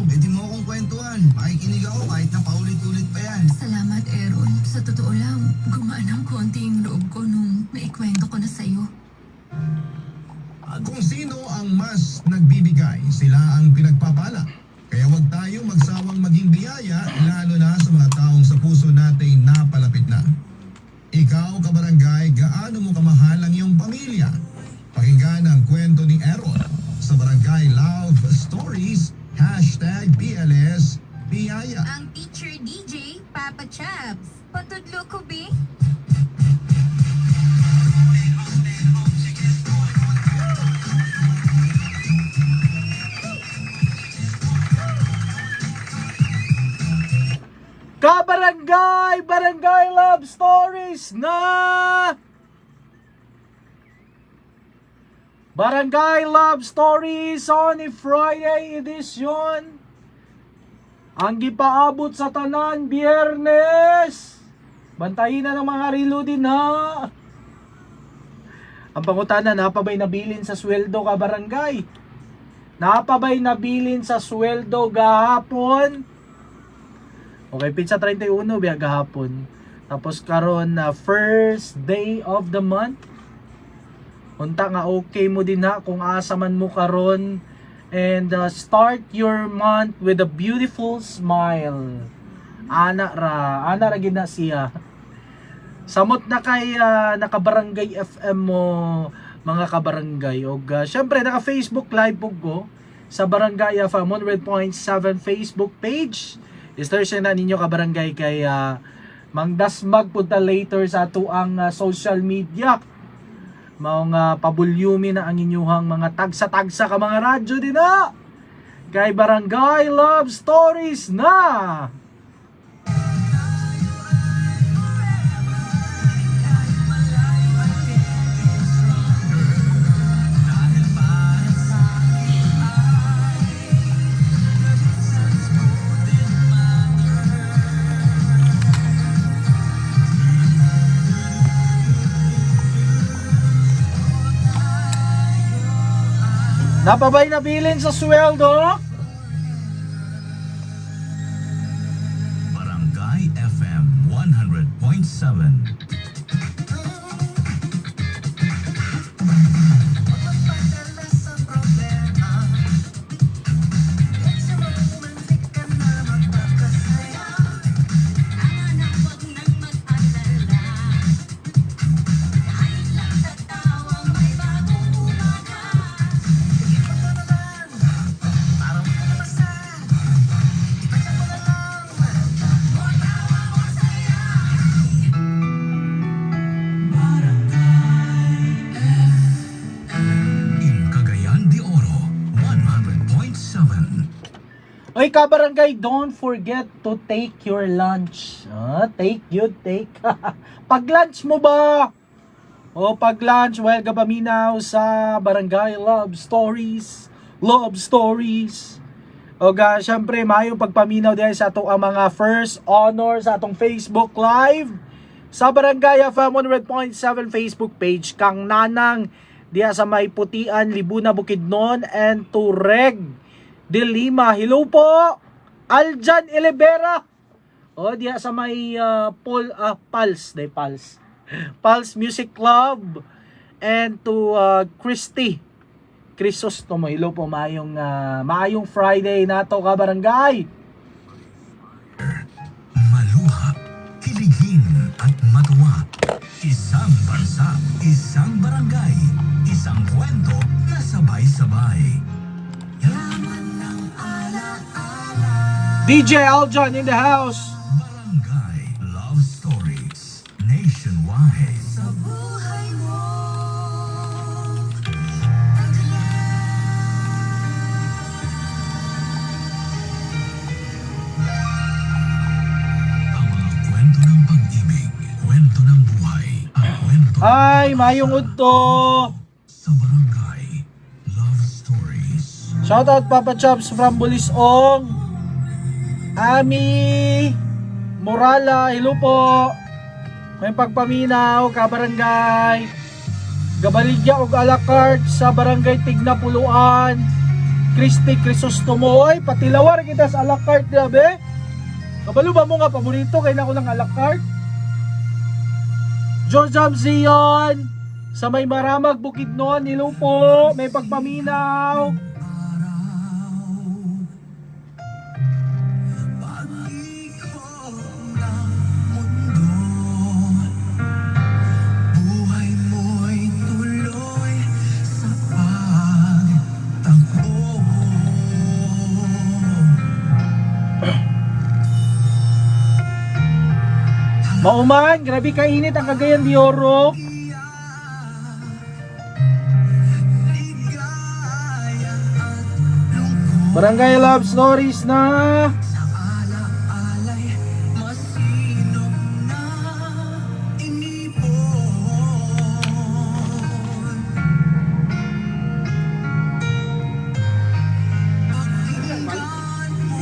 Pwede mo akong kwentuhan. Makikinig ako kahit na paulit-ulit pa yan. Salamat, Aaron. Sa totoo lang, gumaan ng konti yung loob ko nung naikwento ko na sa'yo. At kung sino ang mas nagbibigay, sila ang pinagpapala. Kaya huwag tayo magsawang maging biyaya, lalo na sa mga taong sa puso natin napalapit na. Ikaw, kabarangay, gaano mo kamahal ang iyong pamilya? Pakinggan ang kwento ni Aaron sa Barangay Love Stories, #BLS Biyaya. Ang teacher DJ, Papa Chaps. Patudlo ko, be? Kabarangay, Barangay Love Stories na! Barangay Love Stories on a Friday edition. Ang gipaabot sa tanan, Biyernes. Bantayin na ng mga rilo din ha. Ang pangutana, napabay nabilin sa sweldo ka barangay? Napabay nabilin sa sweldo gahapon? Okay, pizza 31 biya gahapon. Tapos karon na first day of the month. Unta nga okay mo din ha kung asa man mo karon. And start your month with a beautiful smile. Ana ra gid na siya. Samot na kay naka-Barangay FM mo mga kabarangay. Og syempre naka Facebook live pug ko sa Barangay FM 100.7 Facebook page. I-search na ninyo kabarangay kay mangdasmag punta later sa ato ang social media. Mga pabulyumi na ang inyuhang mga tagsa-tagsa ka mga radyo din na. Kay Barangay Love Stories na. Napabay na bilin sa sweldo. Barangay FM 100.7. Oy kabarangay, don't forget to take your lunch. Take. Pag lunch mo ba? O pag lunch, while gabaminaw sa Barangay Love Stories. O syempre, mayong pagpaminaw dahil sa ato ang mga first honor sa atong Facebook Live. Sa Barangay FM 100.7 Facebook page, kang nanang diya sa may putian, Libuna, Bukidnon, and Tureg de Lima. Hello po, Aljan Elevera. O diya sa may Pulse Music Club, and to Christy Crisostomo. Hello po, maayong Friday nato ka barangay. Maluha, kiligin at matuwa. Isang bansa, isang barangay, isang kwento na sabay-sabay. DJ Aljan in the house. Barangay Love Stories nationwide. Sa buhay mo. Ang mga kwento ng pag-ibig, kwento ng buhay, at kwento Ay, mayong udto. sa Barangay Love Stories. Shoutout Papa Chops from Bulisong. Ami Morala, hello po. May pagpaminaw ka barangay. Gabaligya og alakart sa Barangay Tignapuluan. Christy Crisostomo. Oy, patilawar kita sa a la carte, grabe. Kabalo ba mo nga paborito kay na ko ng a la carte? John Jam Zion sa may Maramag Bukidnon, Nilupo, may pagpaminaw. Buhay mo'y tuloy sa pagtakbo. Mauman, grabe kainit ang Cagayan de Oro. Barangay Love Stories na. Alay, masinop na inipon.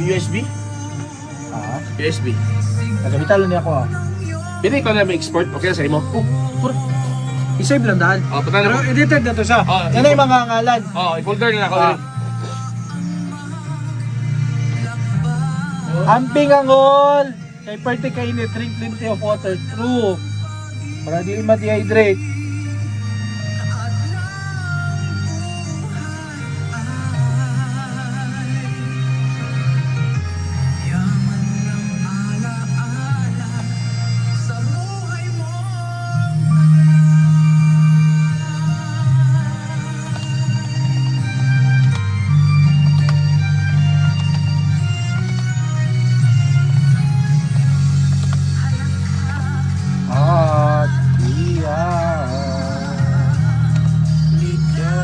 USB? USB. Nagamitalo niya ako ah. Pili ko na may export. Okay na sa imo. Oh, puro. I-save lang daan. Oh, punta Pero na. edited na to siya. Oh, Yan ay mga ngalan. Oh, i-folder na ako. Ah. Amping angol. Kay perte kainit, drink plenty of water. True. Para di ma-dehydrate. Yaman ng alaala sa buhay mo. At iyan ligaya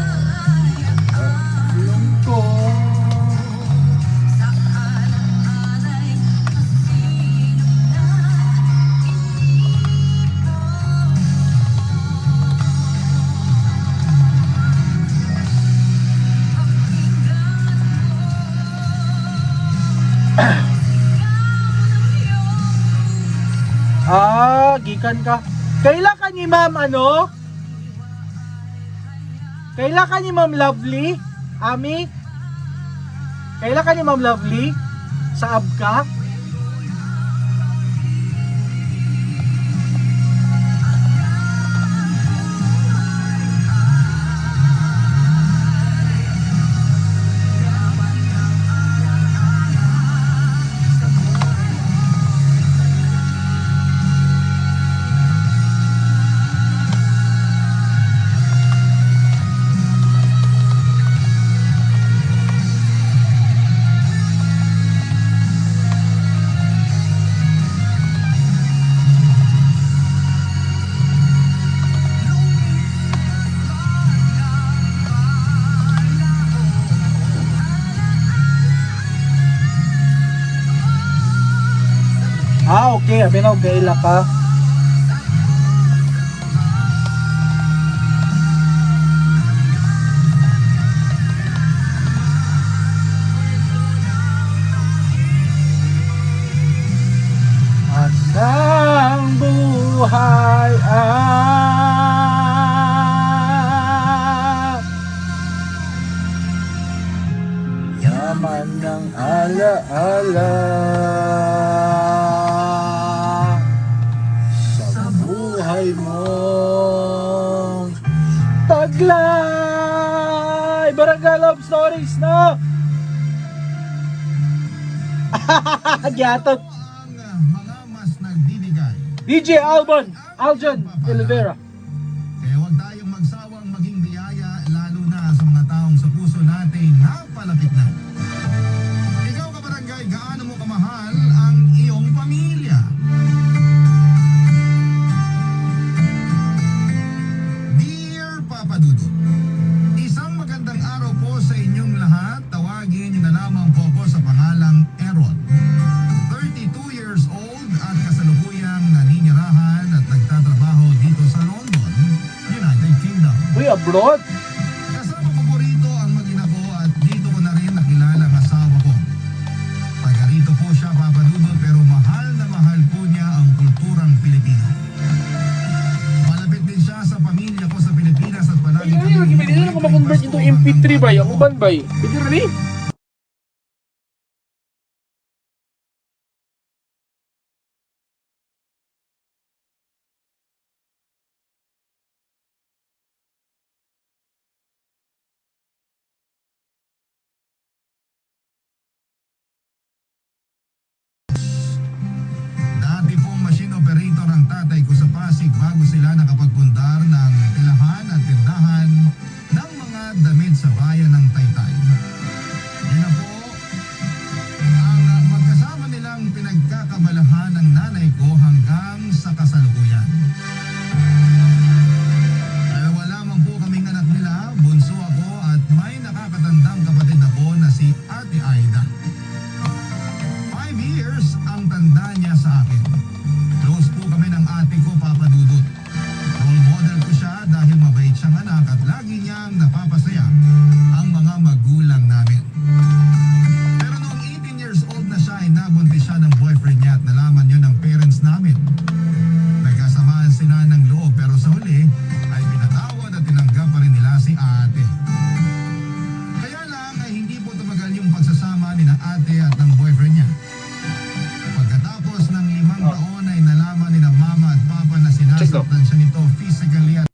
at lungkot. Gikan ka. Kaila ka ni Ma'am ano? Kaila ka ni Ma'am Lovely? Ami? Kaila ka ni Ma'am Lovely? Sa Abka? Okay, abinaw kaila ka. At ang buhay yaman ng alaala sa buhay mong taglay. Barangay Love Stories na. Giatot. Ang mga mas nagbibigay. DJ Aljan Olivera. Kaya huwag tayong magsawang maging biyaya, lalo na sa mga taong sa puso natin napalapit na. Ikaw kabarangay, gaano mo kamahal ang iyong pamilya? Dear Papa Dudut, isang magandang araw po sa inyong lahat. Tawagin niyo na lamang po ako sa pangalang Aaron. 32 years old at kasalukuyang naninirahan at nagtatrabaho dito sa London, United Kingdom. Uy, abroad. Kasama ko po rito ang mag-ina ko at dito ko na rin nakilala ang asawa ko. Taga rito po siya, Papa Dudut, pero mahal na mahal po niya ang kulturang Pilipino. Malapit din siya sa pamilya ko sa Pilipinas at palagi kami Hindi ko makonvert into MP3 ba? Ako Uban ba eh? Pwede rin eh. Dati pong machine operator ang tatay ko sa Pasig bago sila nakapagpundar ng tilahan at tindahan ng mga damit sa bayan ng Taytay. Yun na po ang magkasama nilang pinagkakabalahan ng nanay ko hanggang sa kasalukuyan. Dalawa lamang po kaming anak nila, bunso ako at may nakakatandang kapatid ako na si Ate Aida. 5 years ang tanda niya sa akin. Close po kami ng ate ko, Papa Dudut. Role model ko siya dahil mabait siyang anak at lagi niyang napapasaya ang mga magulang namin. Pero noong 18 years old na siya, ay nabuntis siya ng boyfriend niya at nalaman niya ng parents namin. Nagkasamaan sila ng loob pero sa huli ay pinatawad at tinanggap pa rin nila si ate. Kaya lang ay hindi po tumagal yung pagsasama ni na ate at ng boyfriend niya. Pagkatapos ng 5 taon ay nalaman ni na mama at papa na sinasaktan siya nito physically at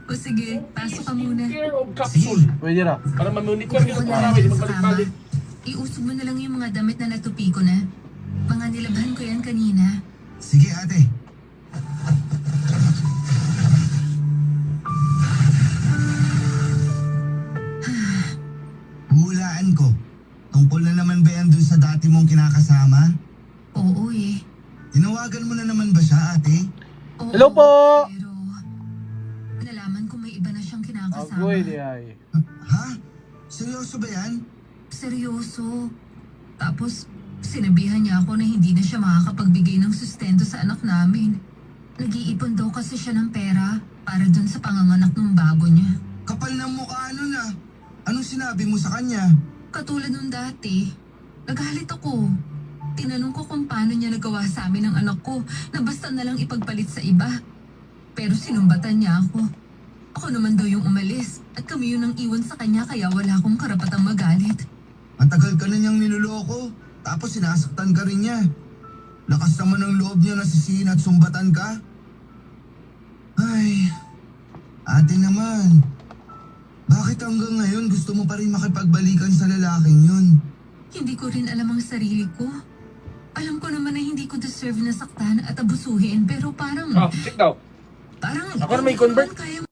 O sige, pasok ka muna. Care of capsule. Pwede na. Para mamonitor Upo yung ka na marami. Di lang sa kama. magbalik-balik. Iusog mo na lang yung mga damit na natupi ko na. Mga nilabhan ko yan kanina. Sige ate. Hulaan ko. Tungkol na naman ba yan dun sa dati mong kinakasama? Oo eh. Tinawagan mo na naman ba siya ate? Oo, Hello po! Pero, nalaman ko may iba na siyang kinakasama. Agoy di ay. Ha? Seryoso ba yan? Seryoso. Tapos, sinabihan niya ako na hindi na siya makakapagbigay ng sustento sa anak namin. Nag-iipon daw kasi siya ng pera para dun sa panganganak ng bago niya. Kapal ng mukha nun ah. Anong sinabi mo sa kanya? Katulad nung dati, nagalit ako. Tinanong ko kung paano niya nagawa sa amin ang anak ko na basta na lang ipagpalit sa iba. Pero sinumbatan niya ako. Ako naman daw yung umalis at kami yun ang iwan sa kanya kaya wala akong karapatang magalit. Matagal ka na niyang niloloko. Tapos sinasaktan ka rin niya. Lakas naman ng loob niya na sisihin at sumbatan ka. Ay, ate naman. Bakit hanggang ngayon gusto mo pa rin makipagbalikan sa lalaking yun? Hindi ko rin alam ang sarili ko. Alam ko naman na hindi ko deserve na saktan at abusuhin pero parang... Oh, check daw. Parang... Ako na may convert. Kaya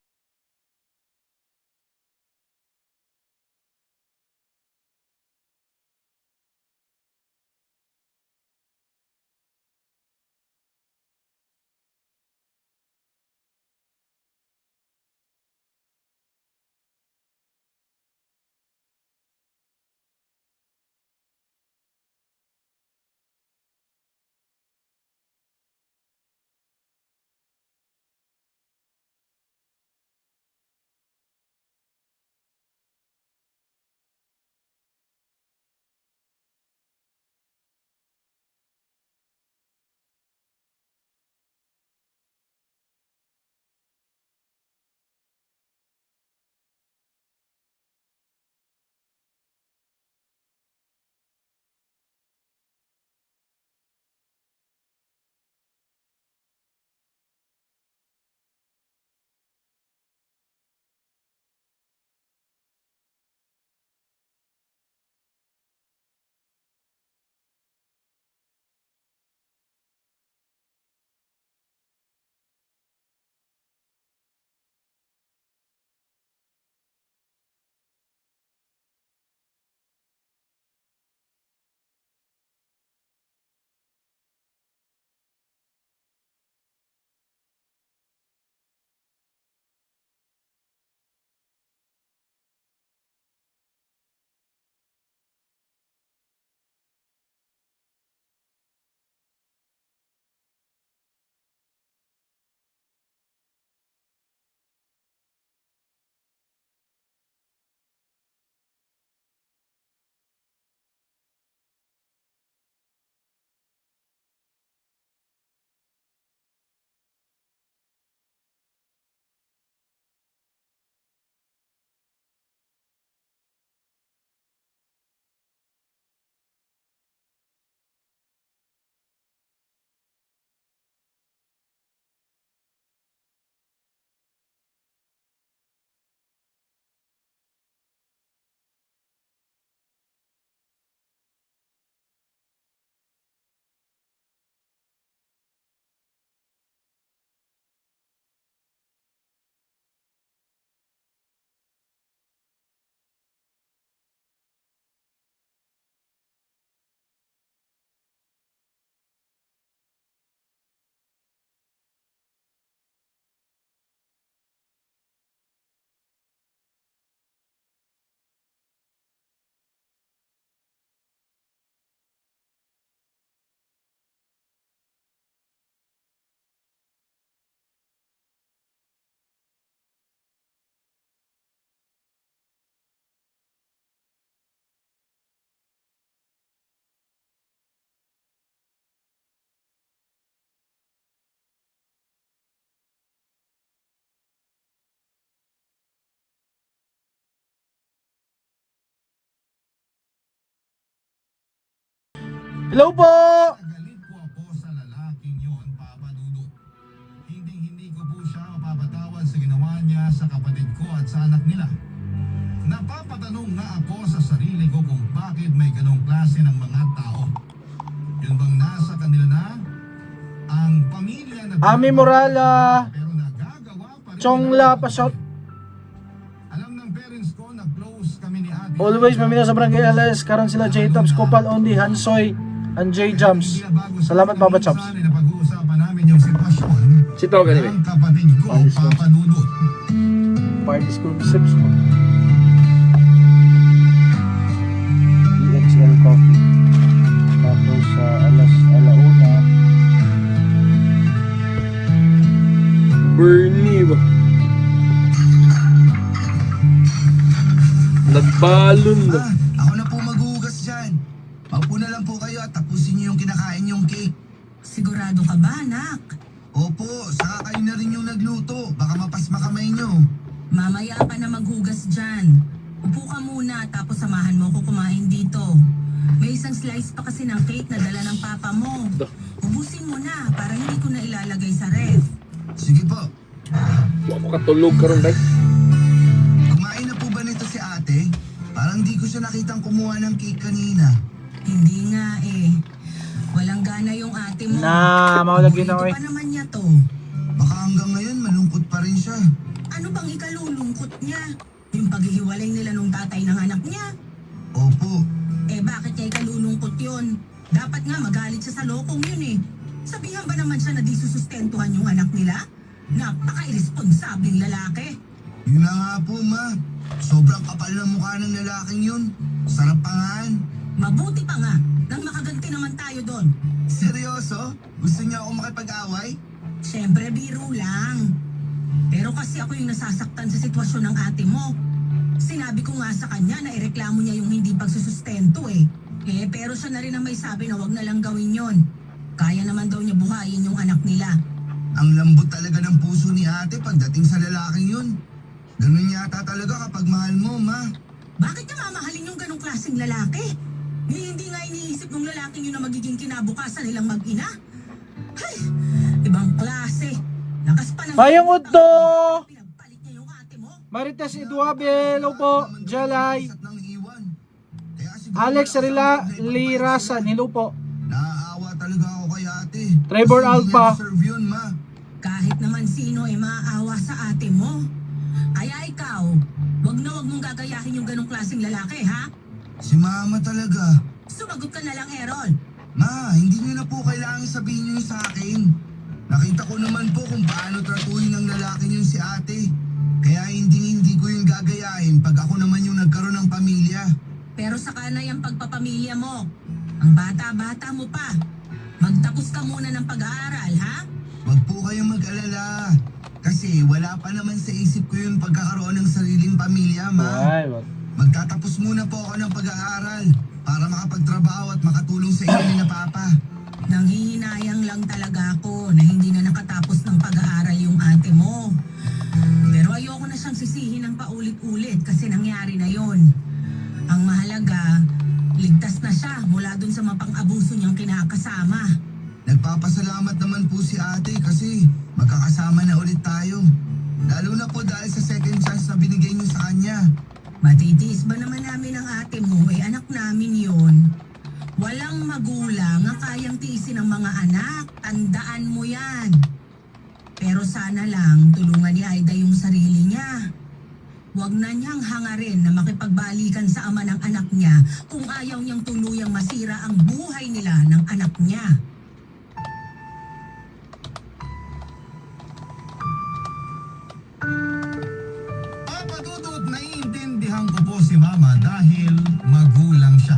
Hello po! Galit ko ako sa lalaking yon, Papa Dudut. Hindi ko po siya mapapatawad sa ginawa niya sa kapatid ko at sa anak nila. Napapatanong nga ako sa sarili ko kung bakit may ganong klase ng mga tao. Yun bang nasa kanila na ang pamilya na Ami Morala, pero nagagawa pa rin Chongla, pa-shot. Alam ng parents ko na close kami ni Ate. Always mamina sa Barangay LS, karon sila J-Tops, Kupal Only, Hansoy, and J-Jumps. Salamat Papa Chops. Napag-uusapan namin yung sitwasyon Sito ka nila. ng kapatid ko, Ayos lang. Papa Dudut. Party School Biceps mo. DXL Coffee. Tapos sa alauna, Bernie ba? Nagbalon na. Ako na po maghuhugas dyan. Maupo na lang po kayo at tapusin niyo yung kinakain yung cake. Sigurado ka ba, anak? Opo, saka kayo na rin yung nagluto. Baka mapasma kamay niyo. Mamaya ka na maghugas dyan. Upo ka muna tapos samahan mo ko kumain dito. May isang slice pa kasi ng cake na dala ng papa mo. Ubusin mo na para hindi ko na ilalagay sa ref. Sige po. Wa ko katulog karon day. Kumain na po ba nito si ate? Parang di ko siya nakitang kumuha ng cake kanina. Hindi nga eh. Walang gana yung ate mo. na maulagin na Paborito eh. pa naman niya to. Baka hanggang ngayon malungkot pa rin siya. Ano bang ikalulungkot niya? Yung paghihiwalay nila nung tatay ng anak niya? Opo, Eh bakit niya ikalulungkot yun? Dapat nga magalit siya sa lokong yun eh. Sabihan ba naman siya na di susustentuhan yung anak nila? Napaka-irresponsableng lalaki. yun na nga po ma. Sobrang kapal ng mukha ng lalaking yun. Sarap pangaan. Mabuti pa nga nang makaganti naman tayo doon. Seryoso? Gusto niya ako makipag-away? Siyempre biro lang. Pero kasi ako yung nasasaktan sa sitwasyon ng ate mo. Sinabi ko nga sa kanya na ireklamo niya yung hindi pagsusustento eh. Pero siya na rin ang may sabi na wag na lang gawin yon. Kaya naman daw niya buhayin yung anak nila. Ang lambot talaga ng puso ni ate pagdating sa lalaking yun. Ganun yata talaga kapag mahal mo, ma. Bakit niya mamahalin yung ganong klaseng lalaki? Hindi nga iniisip ng lalaking yun na magiging kinabukasan nilang mag-ina? Ay, ibang klase. Lakas pa ng... Mayang Udto! Pinagpalit niya yung ate mo. Marites Eduabe, hello po. Jalay. At nang iwan. Kaya siguro Alex nakasawa Rila na ipagpalit Lirasan, ko. hello po. Naaawa talaga ako kay ate. Trevor Kasi hindi Alpa. niya deserve yun, ma. Kahit naman sino ay maaawa sa ate mo. Kaya ikaw, wag mong gagayahin yung ganong klaseng lalaki, ha? Si mama talaga. Sumagot ka na lang, Errol. Ma, hindi niyo na po kailangan sabihin niyo sa akin. Nakita ko naman po kung paano tratuhin ng lalaki niyo si ate. Kaya hindi ko yung gagayahin pag ako naman yung nagkaroon ng pamilya. Pero saka na yung pagpapamilya mo. Ang bata-bata mo pa. Magtapos ka muna ng pag-aaral, ha? Wag po kayong mag-alala. Kasi wala pa naman sa isip ko yung pagkakaroon ng sariling pamilya, ma. Ay, wag. Magtatapos muna po ako ng pag-aaral para makapagtrabaho at makatulong sa inyo ni na papa. Nanghihinayang lang talaga ako na hindi na nakatapos ng pag-aaral yung ate mo. Pero ayoko na siyang sisihin ng paulit-ulit kasi nangyari na yon. Ang mahalaga, ligtas na siya mula dun sa mapang-abuso niyang kinakasama. Nagpapasalamat naman po si ate kasi magkakasama na ulit tayo. Lalo na po dahil sa second chance na binigay niyo sa kanya. Matitiis ba naman namin ang ate mo? Anak namin yon. Walang magulang ang kayang tiisin ng mga anak. Tandaan mo yan. Pero sana lang tulungan ni Aida yung sarili niya. Huwag na niyang hangarin na makipagbalikan sa ama ng anak niya kung ayaw niyang tuluyang masira ang buhay nila ng anak niya. Papa Dudut, naiintindihan ko po si Mama dahil magulang siya.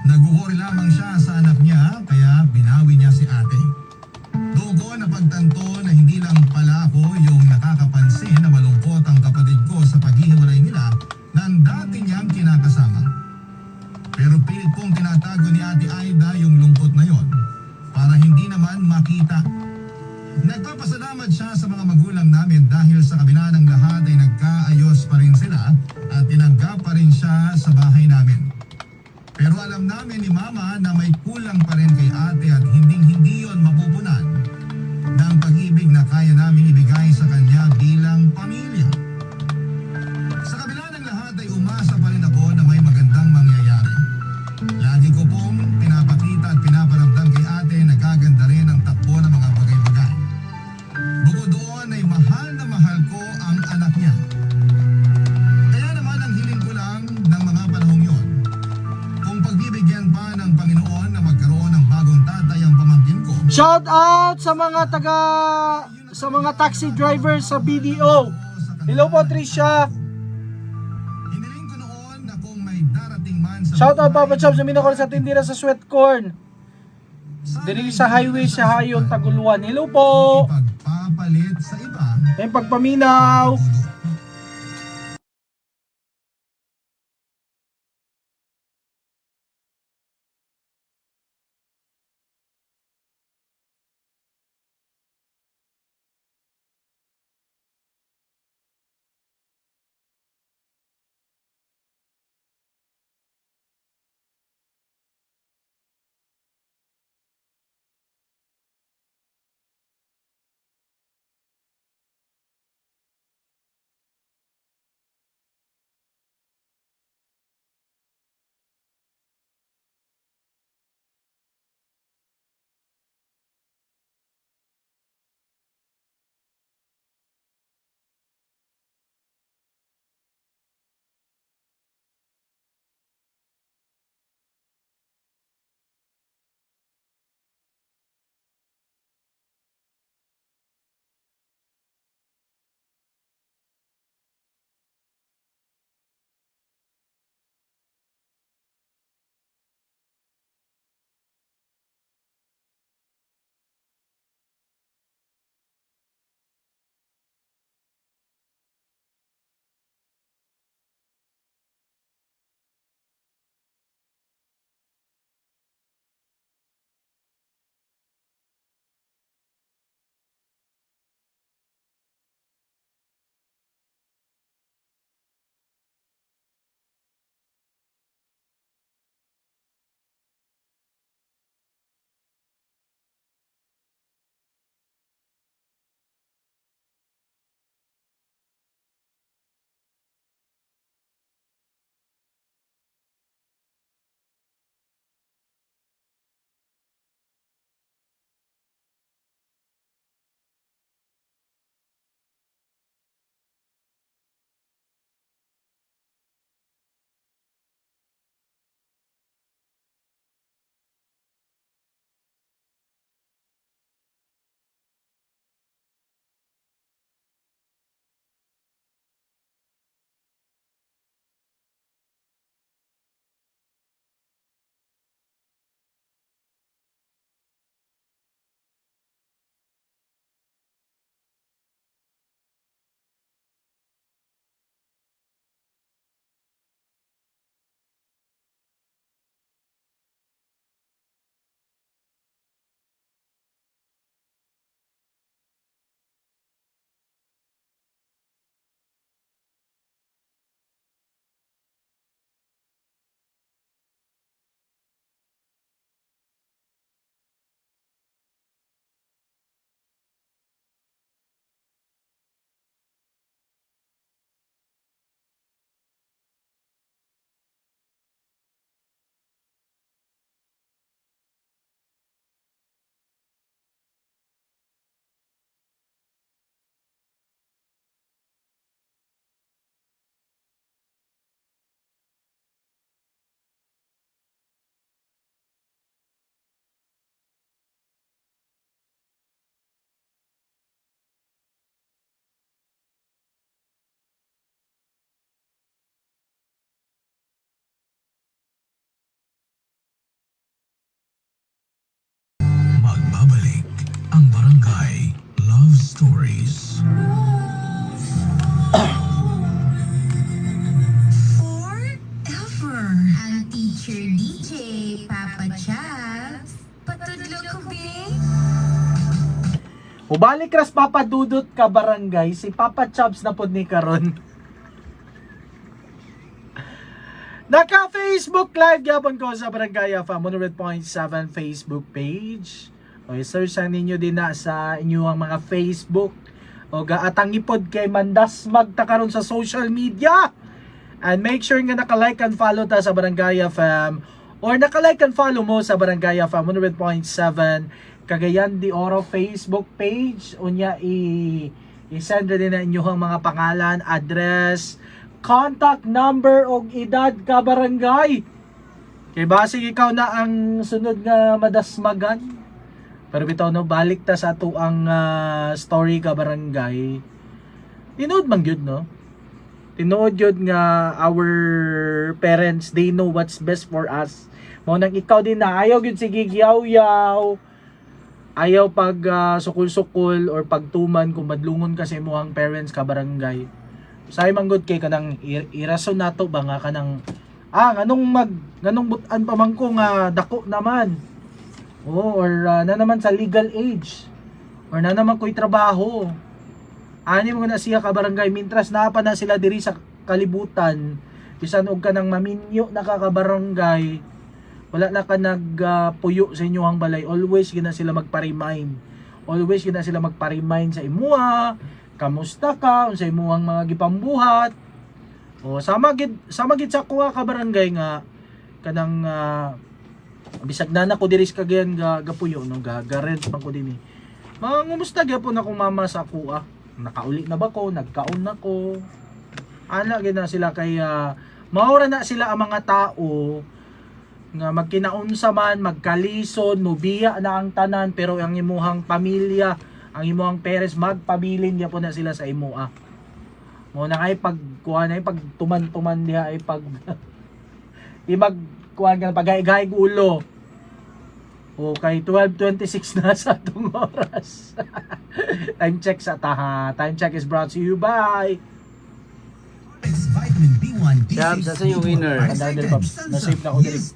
Naguhuri lamang siya sa anak niya kaya binawi niya si ate. Doon ko napagtanto na hindi lang pala ako yung nakakapansin na malungkot ang kapatid ko sa paghihiwalay nila ng dati niyang kinakasama. Pero pilit kong tinatago ni Ate Aida yung lungkot na yon para hindi naman makita. Nagpapasalamat siya sa mga magulang namin dahil sa kabila ng lahat ay nagkaayos pa rin sila at tinanggap pa rin siya sa bahay namin. Pero alam namin inamin ni Mama na may kulang pa rin kay ate at hindi yon mapupunan ng pag-ibig na kaya naming ibigay sa kanya bilang pamilya. Sa kabila ng lahat ay umasa pa rin ako na may magandang mangyayari. Lagi ko pong pinapakita at pinaparamdam kay ate na gaganda rin ang takbo ng mga bagay-bagay. Bukod doon ay mahal na mahal ko ang anak niya. Kaya naman ang hiling ko lang ng mga panahong yon, kung pagbibigyan pa ng Panginoon na magkaroon ng bagong tatay ang pamangkin ko. Shout out sa mga taxi driver sa BDO. Hello po, Trisha. Hiniling ko noon na kung may darating man sa Shout out Papa Chops, namin ako sa tindira sa Sweet Corn. Diri sa highway sa Hayon, Taguluan. Hello po. pagpapalit sa iba. Yung pagpaminaw. Magbabalik ang Barangay Love Stories. Forever. Ang Teacher DJ, Papa Chops. Patudlo ko, babe. Ubalik ras Papa Dudut ka barangay, si Papa Chops na pod ni karon. Naka-Facebook Live yapon ko sa Barangay FM 100.7 Facebook page. O search lang ninyo din na sa inyong mga Facebook. O gaatang ipod kay Mandas magtakaron sa social media. And make sure nga naka-like and follow ta sa Barangay FM or naka-like and follow mo sa Barangay FM 100.7 Cagayan de Oro Facebook page. Unya i-send din na inyong mga pangalan, address, contact number o edad ka barangay. Kay basig ikaw na ang sunod nga madasmagan. Pero bitaw no, balik ta sa ato ang story ka barangay. Tinood man gyud no. Tinood gyud nga our parents, they know what's best for us. Mo nang ikaw din na ayaw gyud sige yaw-yaw. Ayaw pag sukul-sukul or pagtuman kung madlungon kasi mo ang parents ka barangay. Say man gud kay kanang irason nato ba nga kanang nganong butan pa man ko nga dako naman. Or na naman sa legal age. Or na naman ko'y trabaho. Ani mo na siya ka barangay mintras na pa na sila diri sa kalibutan. Bisan og kanang maminyo na ka barangay. Wala na ka nagpuyo sa inyong balay. Always gina sila magpa-remind. Always gina sila magpa-remind sa imuha. Kamusta ka? Unsa imuhang mga gipambuhat? O sama gid sa kuha ka barangay nga kanang bisag na ko diri sa Cagayan gapuyo no garent man ko dinhi. Mangumusta gyapon ako mama sa kuha. Nakauli na ba ko? Nagkaon na ko. Ana gid na sila kay maura na sila ang mga tao nga magkinaunsa man, magkalison, mubiya na ang tanan pero ang imuhang pamilya, ang imuhang parents magpabilin gyapon na sila sa imuha. Mo na kay pagkuha na pag tuman-tuman diha ay pag imag kuha ka pagay-gaig ulo. O kay 12:26 na sa atong oras. Time check sa taha. Time check is brought to you by Vitamin B1, B6, Shabs, asan yung winner? B12, Andun, Pops. Na-save na ko diri. Yes,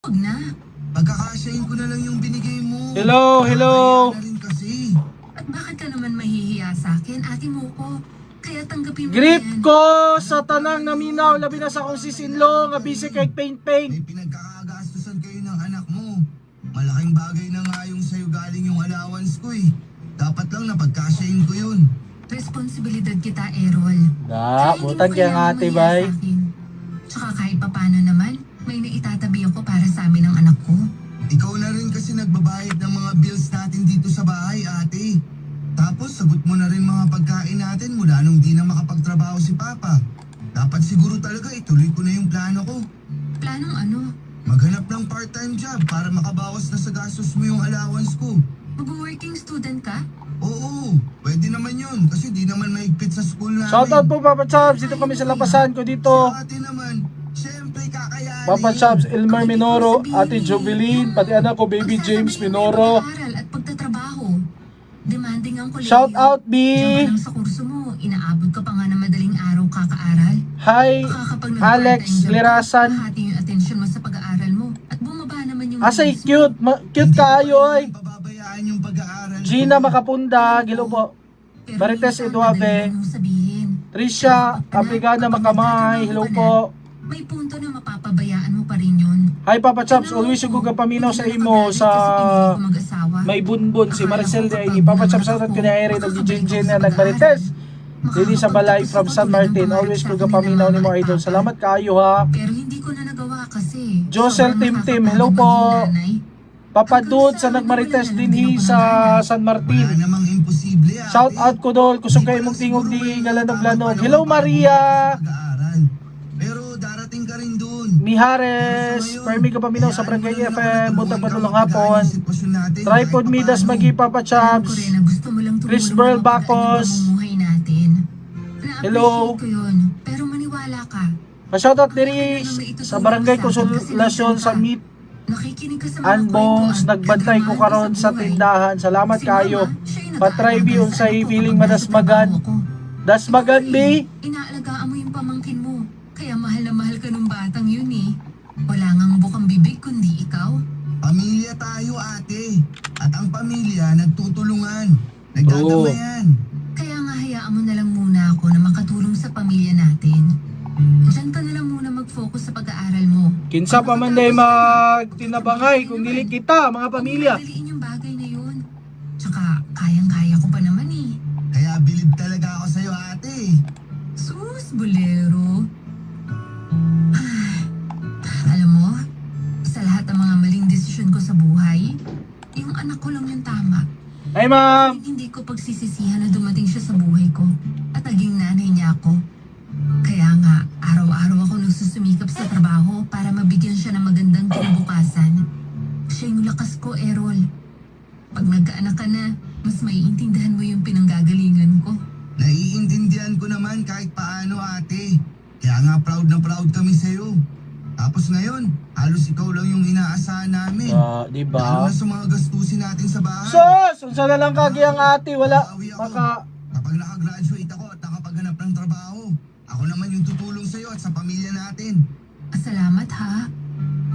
Huwag na. Pagkakasyahin ko na lang yung binigay mo. Hello, hello. Nakakaya na rin kasi. At bakit ka naman mahihiya sa akin, ate mo ko? Kaya tanggapin mo Greet yan. ko sa tanang naminaw, labi na sa akong sisinlo, nga busy kay paint. May pinagkakagastusan kayo ng anak mo. Malaking bagay na nga yung sa'yo galing yung allowance ko eh. Dapat lang napagkasyahin ko yun. Responsibilidad kita, Errol. Da, Kaya hindi butan mo kaya nga kailangang ate, mahiya bay. sa akin. Tsaka kahit papano naman, may naitatabi ako para sa amin ng anak ko. Ikaw na rin kasi nagbabayad ng mga bills natin dito sa bahay, ate. Tapos sagot mo na rin mga pagkain natin mula nung di na makapagtrabaho si Papa. Dapat siguro talaga ituloy ko na yung plano ko. Planong ano? Maghanap ng part-time job para makabawas na sa gastos mo yung allowance ko. Mag-working student ka? Oo, pwede naman yun kasi di naman mahigpit sa school namin. Shoutout po Papa Chops, dito kami sa lapasan ko dito. Sa ate naman, syempre kakayanin. Papa Chops, Elmer Kapatid Minoro, ko sabihin Ate eh, Jovelyn, yung pati anak ko, Baby James pagsasabi mo Minoro. yung pag-aaral at pagtatrabaho. Demanding ang kolehiyo. Shout out, B! Diyan ka lang sa kurso mo, inaabot ka pa nga na madaling araw kakaaral. Hi, Baka kapag Alex nag-part-time job ka, Lirasan. hahati yung attention mo sa pag-aaral mo. At bumaba naman yung Asay grades mo. cute, cute kaayo ay. Pababayaan yung pag-aaral. Gina Makapunda, gilo po. Pero Marites minsan, Eduave. madali lang yung sabihin. Trisha, Apligada Makamay, hello po. May punto na mapapabayaan mo pa rin yun. Hi Papa Chops, always yung paminaw sa imo sa may bunbun si Maricel de ay Papa Chops sa ko ni Irene nag-jinjin na nagmarites. Dili sa balay from San Martin, always ko paminaw ni mo idol. Salamat kaayo ha. Pero hindi ko na nagawa kasi. Josel sobrang Tim, nakakapagod hello po. maging nanay. Papa Dude sa nagmarites din sa San Wala Martin. namang imposible, ate. Shout out ko dol, kusog kayo mong tingog di galanog-lanog. Hello Maria. Pag-aaral. Pero darating ka rin dun. Mihares, permi ka paminaw sa Barangay FM, buntag padulong hapon. Tripod Midas Magi Papa Alam ko Chops. rin na gusto mo lang Chris tumulong Burl na pagdaan Bacos. yung pamumuhay natin. Hello. Na-appreciate ko yun. Pero maniwala ka. Pa-shoutout diri sa Barangay Konsolasyon sa Meet Nakikinig ka sa mga Anbongs, kwentuhan, nagbantay ko kadamahan karon sa sa buhay. tindahan. Salamat Si kayo. Mama, siya yung Patry nag-aalaga bi sa unsay anak ko feeling kapag madasmagan. nasa trabaho ako. Dasmagan bi. Inaalagaan mo yung pamangkin mo. Kaya mahal na mahal ka nung batang yun eh. Wala ngang bukang bibig kundi ikaw. Pamilya tayo, ate. At ang pamilya nagtutulungan. Nagdadamayan. Kaya nga hayaan mo na lang muna ako na makatulong sa pamilya natin. Diyan ka na lang muna mag-focus sa pag-aaral mo. Kinsa pa man day magtinabangay kung dili kita mga pamilya. Huwag mo madaliin yung bagay na yun. Tsaka kayang-kaya ko pa naman eh. Kaya bilib talaga ako sa'yo, ate. Sus, bolero. Alam mo, sa lahat ng mga maling desisyon ko sa buhay, yung anak ko lang yung tama. Ay ma'am. Hindi ko pagsisisihan na dumating siya sa buhay ko at naging nanay niya ako. Kaya nga, araw-araw ako nagsusumikap sa trabaho para mabigyan siya ng magandang kinabukasan. Siya yung lakas ko, Errol. Pag nagkaanak ka na, mas maiintindihan mo yung pinanggagalingan ko. Naiintindihan ko naman kahit paano, ate. Kaya nga proud na proud kami sa'yo. Tapos ngayon, halos ikaw lang yung inaasahan namin. Di Lalo ba? na sa mga gastusin natin sa bahay. Sus, unsa na lang kagi ang ate wala maka Kapag nakagraduate ako at nakapaghanap ng trabaho, ako naman yung tutulong sa'yo at sa pamilya natin. Salamat ha.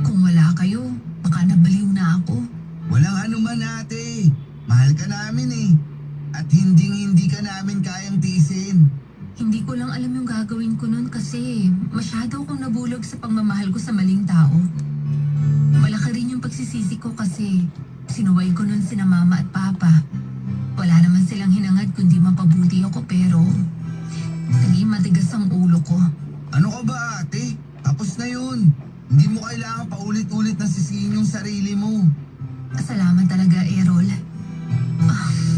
Kung wala kayo, baka nabaliw na ako. Walang anuman, ate. Mahal ka namin eh. At hindi ka namin kayang tiisin. Hindi ko lang alam yung gagawin ko nun kasi masyado akong nabulag sa pagmamahal ko sa maling tao. Malaki rin yung pagsisisi ko kasi sinuway ko nun sina mama at papa. Wala naman silang hinangad kundi mapabuti ako pero naging matigas ang ulo ko. Ano ka ba, ate? Tapos na yun. Hindi mo kailangan paulit-ulit na sisihin yung sarili mo. Salamat talaga, Errol.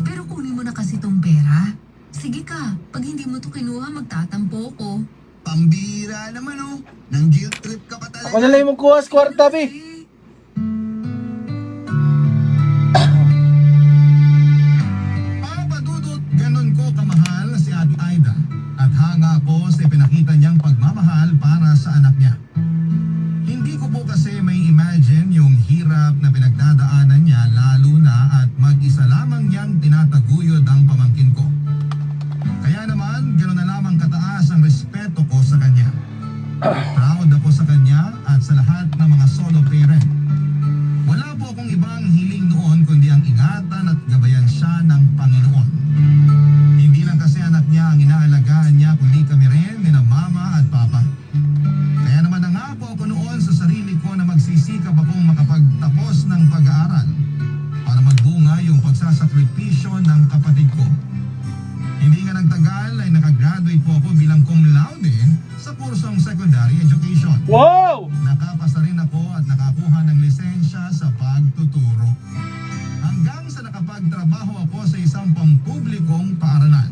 Pero kunin mo na kasi tong pera. Sige ka, pag hindi mo to kinuha, magtatampo ko. Pambira naman oh. Nang guilt trip ka pa talaga. ako na lang mo kuwas kwarta bi. Papa Dudut, ganun ko kamahal si Ate Aida. At hanga ko sa pinakita niyang pagmamahal para sa anak niya. Hindi ko po kasi may imagine yung hirap na pinagdadaanan niya lalo na at mag-isa lamang niyang tinataguyod ang pamangkin ko. Kaya naman, gano'n na lamang kataas ang respeto ko sa kanya. Proud ako sa kanya at sa lahat ng mga solo parent. Wow! Nakapasa rin ako at nakakuha ng lisensya sa pagtuturo. Hanggang sa nakapagtrabaho ako sa isang pampublikong paaralan.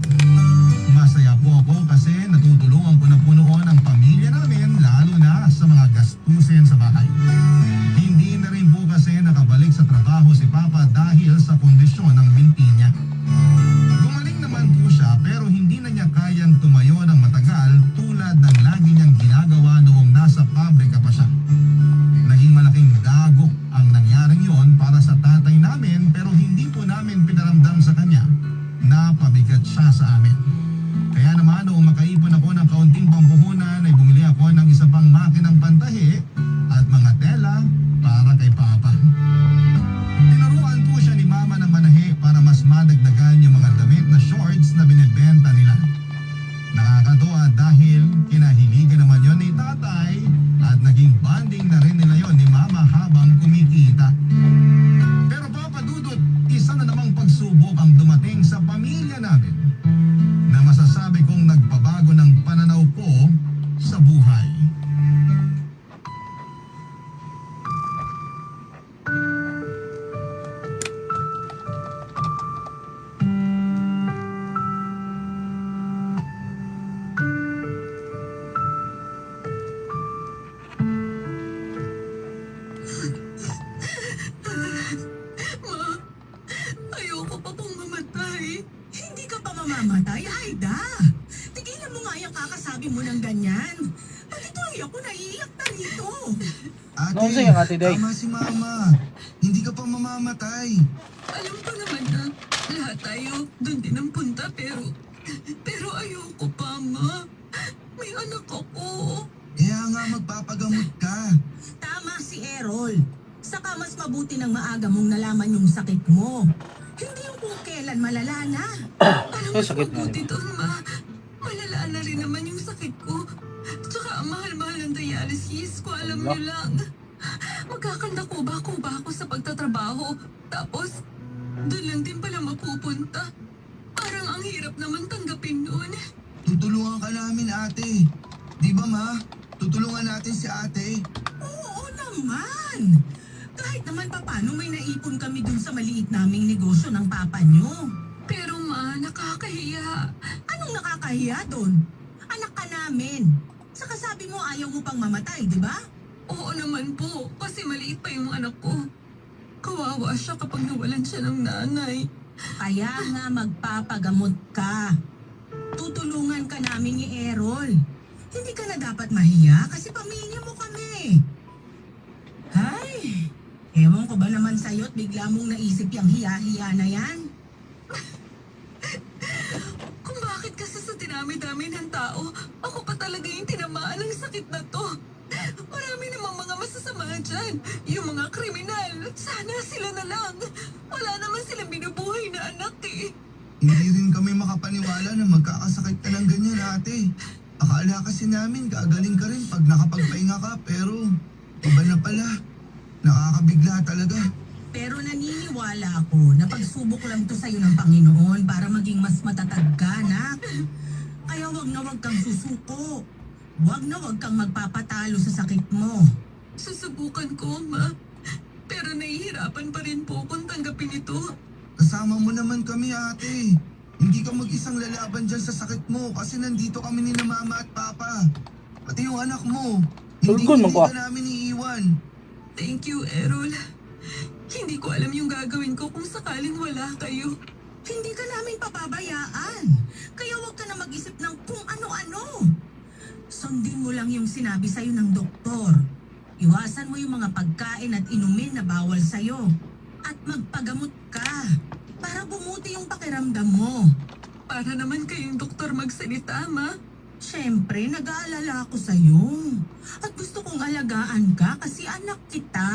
Masaya po ako kasi natutulungan ko na po noon ang pamilya namin, lalo na sa mga gastusin sa bahay. Hindi na rin po kasi nakabalik sa trabaho si Papa dahil sa kondisyon ng binti niya. Gumaling naman po siya pero hindi na niya kayang tumayo ng matagal tulad ng lagi niyang ginagawa noong nasa pabrika pa siya. Naging malaking dagok ang nangyaring yon para sa tatay namin pero hindi po namin pinaramdam sa kanya na pabigat siya sa amin. Kaya naman noong makaipon ako ng kaunting pampuhunan ay bumili ako ng isa pang makinang pantahi at mga tela para kay Papa. Tinuruan po siya ni Mama ng manahe para mas madagdagan yung mga damit na shorts na binibenta nila. Nakakatuwa dahil kinahiligan naman yon ni tatay at naging bonding na rin nila yon ni Mama habang kumikita. Pero Papa Dudut, isa na namang pagsubok ang dumating sa pamilya namin na masasabi kong nagpabago ng pananaw ko sa buhay. Ma, ayoko pa pong mamatay. Hindi ka pa mamamatay, Aida. Tigilan mo nga yung kakasabi mo ng ganyan. Pati tuloy ako naiiyak na rito. Ate, Ano sa'yo, Ate Day? tama si Mama. Hindi ka pa mamamatay. Alam ko naman na lahat tayo doon din ang punta pero ayoko pa, Ma. May anak ako. Kaya nga magpapagamot ka. Tama si Errol. Saka mas mabuti ng maaga mong nalaman yung sakit mo. Hindi yung kung kailan malala na. Alam mo, sakit na mabuti doon, Ma. Malala na rin naman yung sakit ko. Tsaka ang mahal-mahal ng dialysis ko, alam niyo lang. Magkakanda kuba ako sa pagtatrabaho. Tapos, doon lang din pala mapupunta. Parang ang hirap naman tanggapin noon. Tutulungan ka namin, ate. Di ba, Ma? Tutulungan natin si ate. Oo naman. Kahit naman papano may naipon kami dun sa maliit naming negosyo ng papa nyo. Pero Ma, nakakahiya. Anong nakakahiya dun? Anak ka namin. Saka sabi mo ayaw mo pang mamatay, di ba? Oo naman po, kasi maliit pa yung anak ko. Kawawa siya kapag nawalan siya ng nanay. Kaya nga magpapagamot ka. Tutulungan ka namin ni Errol. Hindi ka na dapat mahiya kasi pamilya mo kami. Hay, ewan ko ba naman sa'yo at bigla mong naisip yung hiya-hiya na yan? Kung bakit kasi sa dinami-dami ng tao, ako pa talaga yung tinamaan ng sakit na to. Marami namang mga masasama dyan. Yung mga kriminal, sana sila na lang. Wala naman silang binubuhay na anak eh. Hindi rin kami makapaniwala na magkakasakit ka ng ganyan, ate. Akala kasi namin gagaling ka rin pag nakapagpahinga ka, pero iba na pala. Nakakabigla talaga. Pero naniniwala ako na pagsubok lang to sa'yo ng Panginoon para maging mas matatag ka, anak. Kaya wag na wag kang susuko. Wag na wag kang magpapatalo sa sakit mo. Susubukan ko, Ma. Pero nahihirapan pa rin po kung tanggapin ito. Kasama mo naman kami, ate. Hindi ka mag-isang lalaban dyan sa sakit mo kasi nandito kami ni na Mama at Papa. Pati yung anak mo. Hindi Tulgon mo ko. ka namin iiwan. Thank you, Errol. Hindi ko alam yung gagawin ko kung sakaling wala kayo. Hindi ka namin papabayaan. Kaya wag ka na mag-isip ng kung ano-ano. Sundin mo lang yung sinabi sa'yo ng doktor. Iwasan mo yung mga pagkain at inumin na bawal sa'yo. At magpagamot ka para bumuti yung pakiramdam mo. Para naman kayong doktor magsalita, Ma. Siyempre, nag-aalala ako sa'yo. At gusto kong alagaan ka kasi anak kita.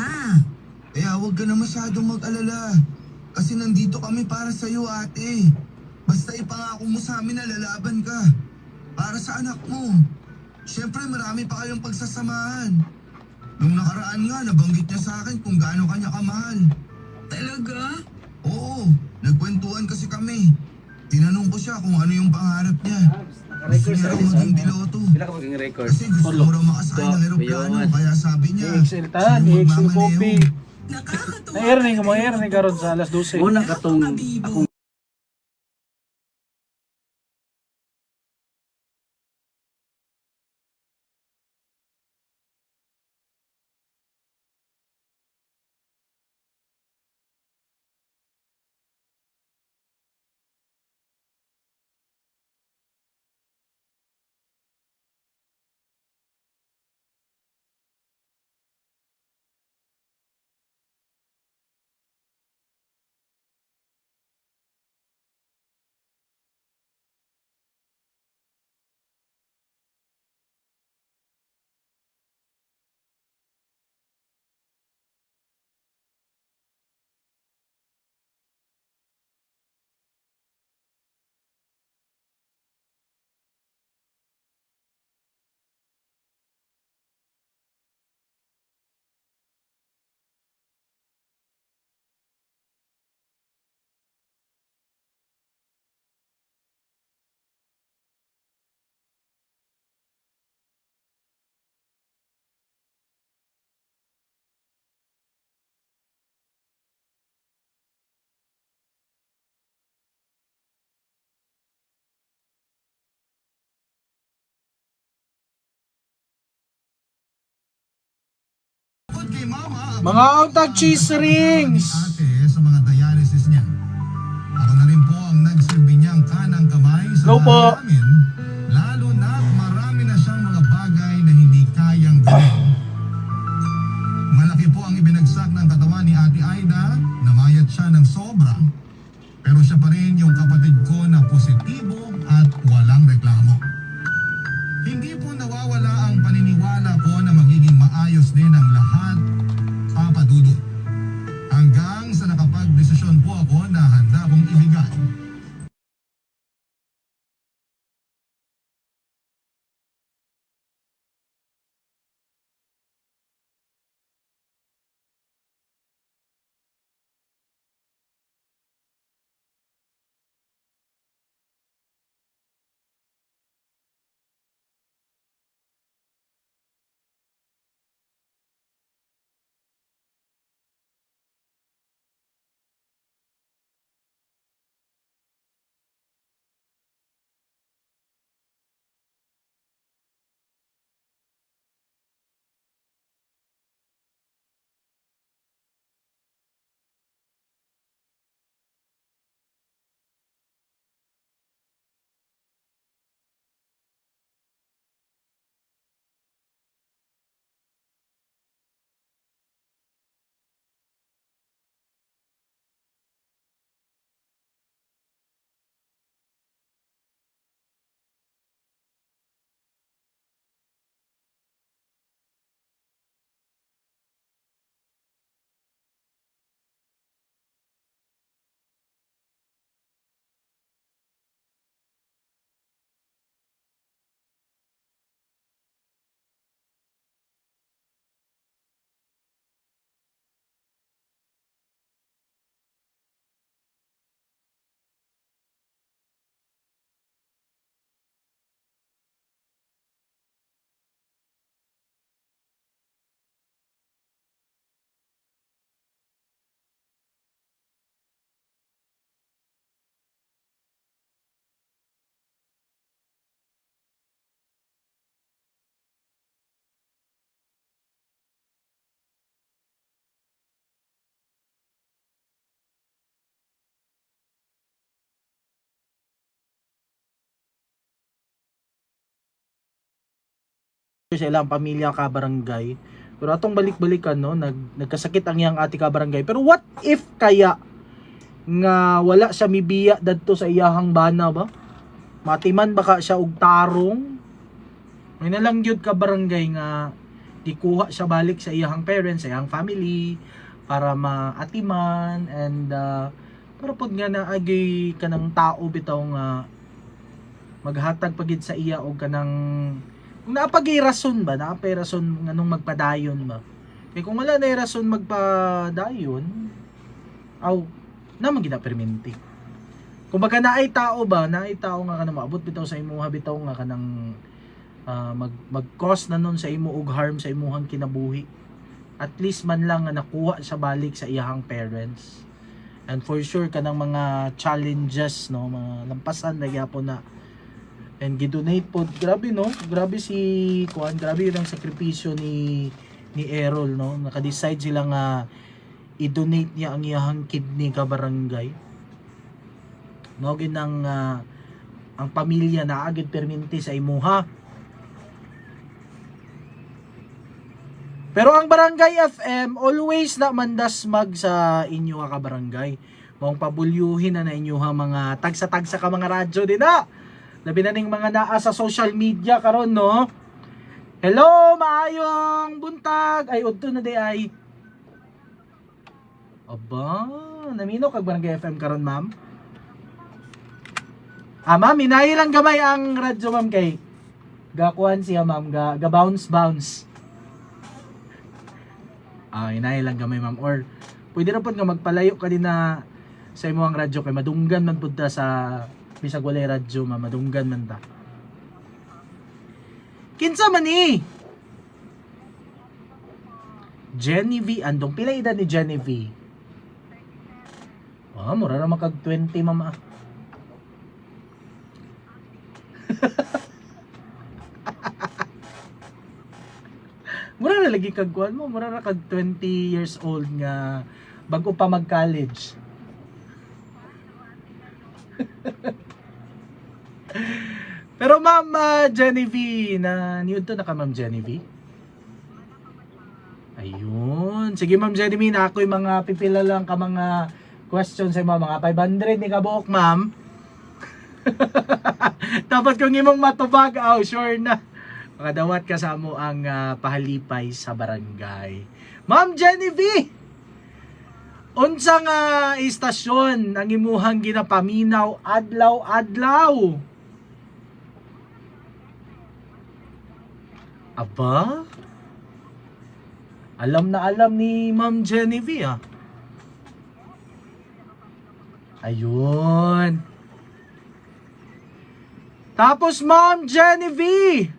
Kaya huwag ka na masyadong mag-alala. Kasi nandito kami para sa'yo, ate. Basta ipangako mo sa amin na lalaban ka. Para sa anak mo. Siyempre, marami pa kayong pagsasamahan. Nung nakaraan nga, nabanggit niya sa akin kung gaano kanya kamahal. Talaga? Oo, nagkwentuhan kasi kami. Tinanong ko siya kung ano yung pangarap niya. Gusto niya raw maging piloto. Sila ka maging record. Kasi gusto mo raw makasakay ng aeroplano. Ayun. Kaya sabi niya, EXL siya tan, yung EXL magmamaneho. Poppy. Nakakatuwa. Na-earning mo, earning karon sa alas 12. Una katong Napakabibo. Bukod kay Mama, Mga outtag cheese rings. Ate sa mga dialysis niya. Ako na rin po ang nagsilbi niyang kanang kamay sa Hello po. bahay namin. Lalo na marami na siyang mga bagay na hindi kayang gawin. Malaki po ang ibinagsak ng katawan ni Ate Aida. Namayat siya ng sobra. Pero siya pa rin yung kapatid ko na positibo at walang reklamo. Hindi po nawawala ang paniniwala ko na magiging maayos din ang lahat, Papa Dudut. Hanggang sa nakapag-desisyon po ako na handa kong ibigay. Sa ilang pamilya kabarangay. Pero atong balik-balikan no, nagkasakit ang iyang ati kabarangay. Pero what if kaya nga wala siya mibiya dadto sa iyahang bana ba? Matiman baka siya og tarong. May nalang gyud kabarangay nga gikuha siya balik sa iyahang parents, sa iyahang family para maatiman and para pod nga naagay kanang tao bitaw nga maghatag pagid sa iya og kanang kung naapagay rason ba, naapay rason nga nung magpadayon ba. Kaya kung wala na rason magpadayon, aw, naman ginaperminti. Kumbaga naay tao nga ka na maabot bitaw sa imuha bitaw nga kanang mag-cause na nun sa imo og harm sa imuhang kinabuhi. At least man lang nga nakuha sa balik sa iyahang parents. And for sure kanang mga challenges no, mga lampasan na gyapon na. And gidonate po, grabe no, grabe si Kuan, grabe yun ang sakripisyo ni Errol no, naka-decide sila nga i-donate niya ang iyahang kidney ka barangay. No, ginang ang pamilya na agad perminti sa imuha. Pero ang Barangay FM always na mandasmag sa inyo ka barangay. Mong pabulyuhin na inyo ha mga tagsa-tagsa ka mga radyo din na. Labi na ning mga naa sa social media karon no. Hello, maayong buntag. Ay udto na di ay. Aba, namino kag Barangay FM karon, ma'am? Ma'am, inahi lang gamay ang radyo, ma'am, kay gakuan siya, ma'am, ga bounce. Inahi lang gamay, ma'am, or pwede na po nga magpalayo ka din na sa imo ang radyo kay madunggan man pud ta sa bisag walay radyo, ma'am, madunggan man ta. Kinsa man ni? Jenny V, andong pila edad ni Jenny V? Mura na makag 20, ma'am. Mura na lagi kag kuan mo, mura na kag 20 years old nga bago pa mag-college. Pero ma'am Genevieve, na niyo to na ka ma'am Genevieve? Ayun. Sige ma'am Genevieve, na ako'y mga pipila lang ka mga questions sa mga 500 ni kabuok ma'am. Dapat kung imong matubag, sure na. Makadawat ka sa mo ang pahalipay sa barangay. Ma'am Genevieve! Unsang istasyon ang imuhang ginapaminaw adlaw-adlaw? Aba? Alam na alam ni Ma'am Genevieve Ayun. Tapos Ma'am Genevieve,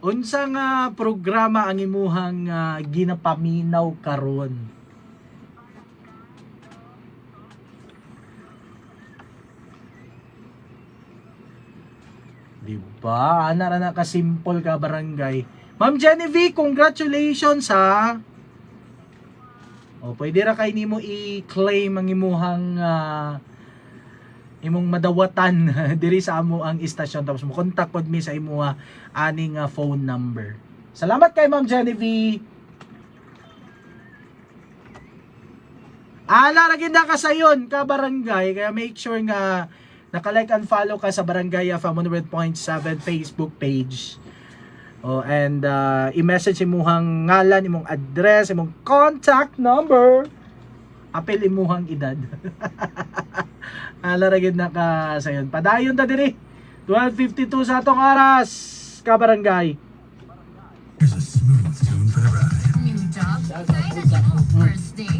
unsa nga programa ang imuhang ginapaminaw karon? Diba? Ana ra na ka simple ka barangay. Ma'am Genevieve, congratulations ha. Pwede ra kay nimo i-claim ang imuhang imong madawatan diri sa amo ang istasyon, tapos mo contact pod mi sa imo aning phone number. Salamat kay Ma'am Genevieve. Ala ra gid na ka sayon ka barangay, kaya make sure nga naka-like and follow ka sa Barangay FM 100.7 Facebook page. And i-message imuhang ngalan, imong address, imong contact number, apel imuhang edad. Ala ra gid na ka sayon. Padayon ta diri. 12:52 sa atong oras, ka barangay. Here's a smooth tune for the ride. New job? Sign na mo first day.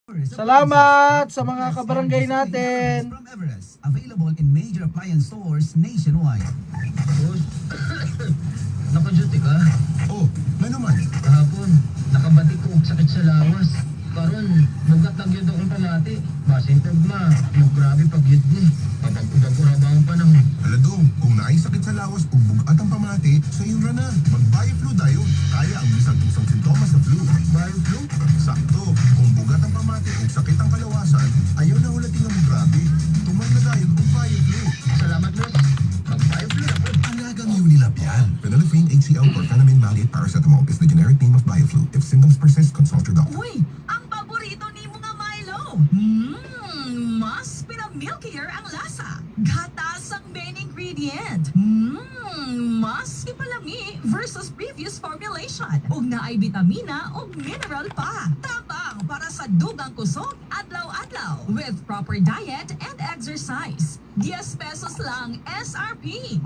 Salamat sa mga kabarangay natin. From Everest, available in major appliance stores nationwide. Naka-duty ka? Oh, ano man? Kahapon, nakabatik ko og sakit sa lawas. Karon, mugat lang yun akong pamati. Basin tugma, grabe pag yun ni. Kapag ubag-urabang panahon. Aladong, kung naisakit sa lawas o bugat ang pamati, sa iyong rana. Mag-Bioflu dayon. Kaya ang bisag-usang sintomas sa flu. Bioflu? Sakto. Kung bugat ang pamati o sakit ang kalawasan, ayaw na ulating ang grabe. Tuman na dayon o Bioflu. Salamat, Luz. Mag-bioflu na po. Alagang Unilab yan. Phenylephrine HCl or Phenamine Maleate Paracetamol is the generic name of Bioflu. If symptoms persist, consult your doctor. Uy, ang paborito ni mga Milo. Mas pinamilkier ang lasa. Gatas ang main ingredient. Mas ipalami versus previous formulation. Ug na ay vitamina ug mineral pa. Tabang para sa dugang kusog adlaw-adlaw with proper diet and exercise. 10 pesos lang SRP.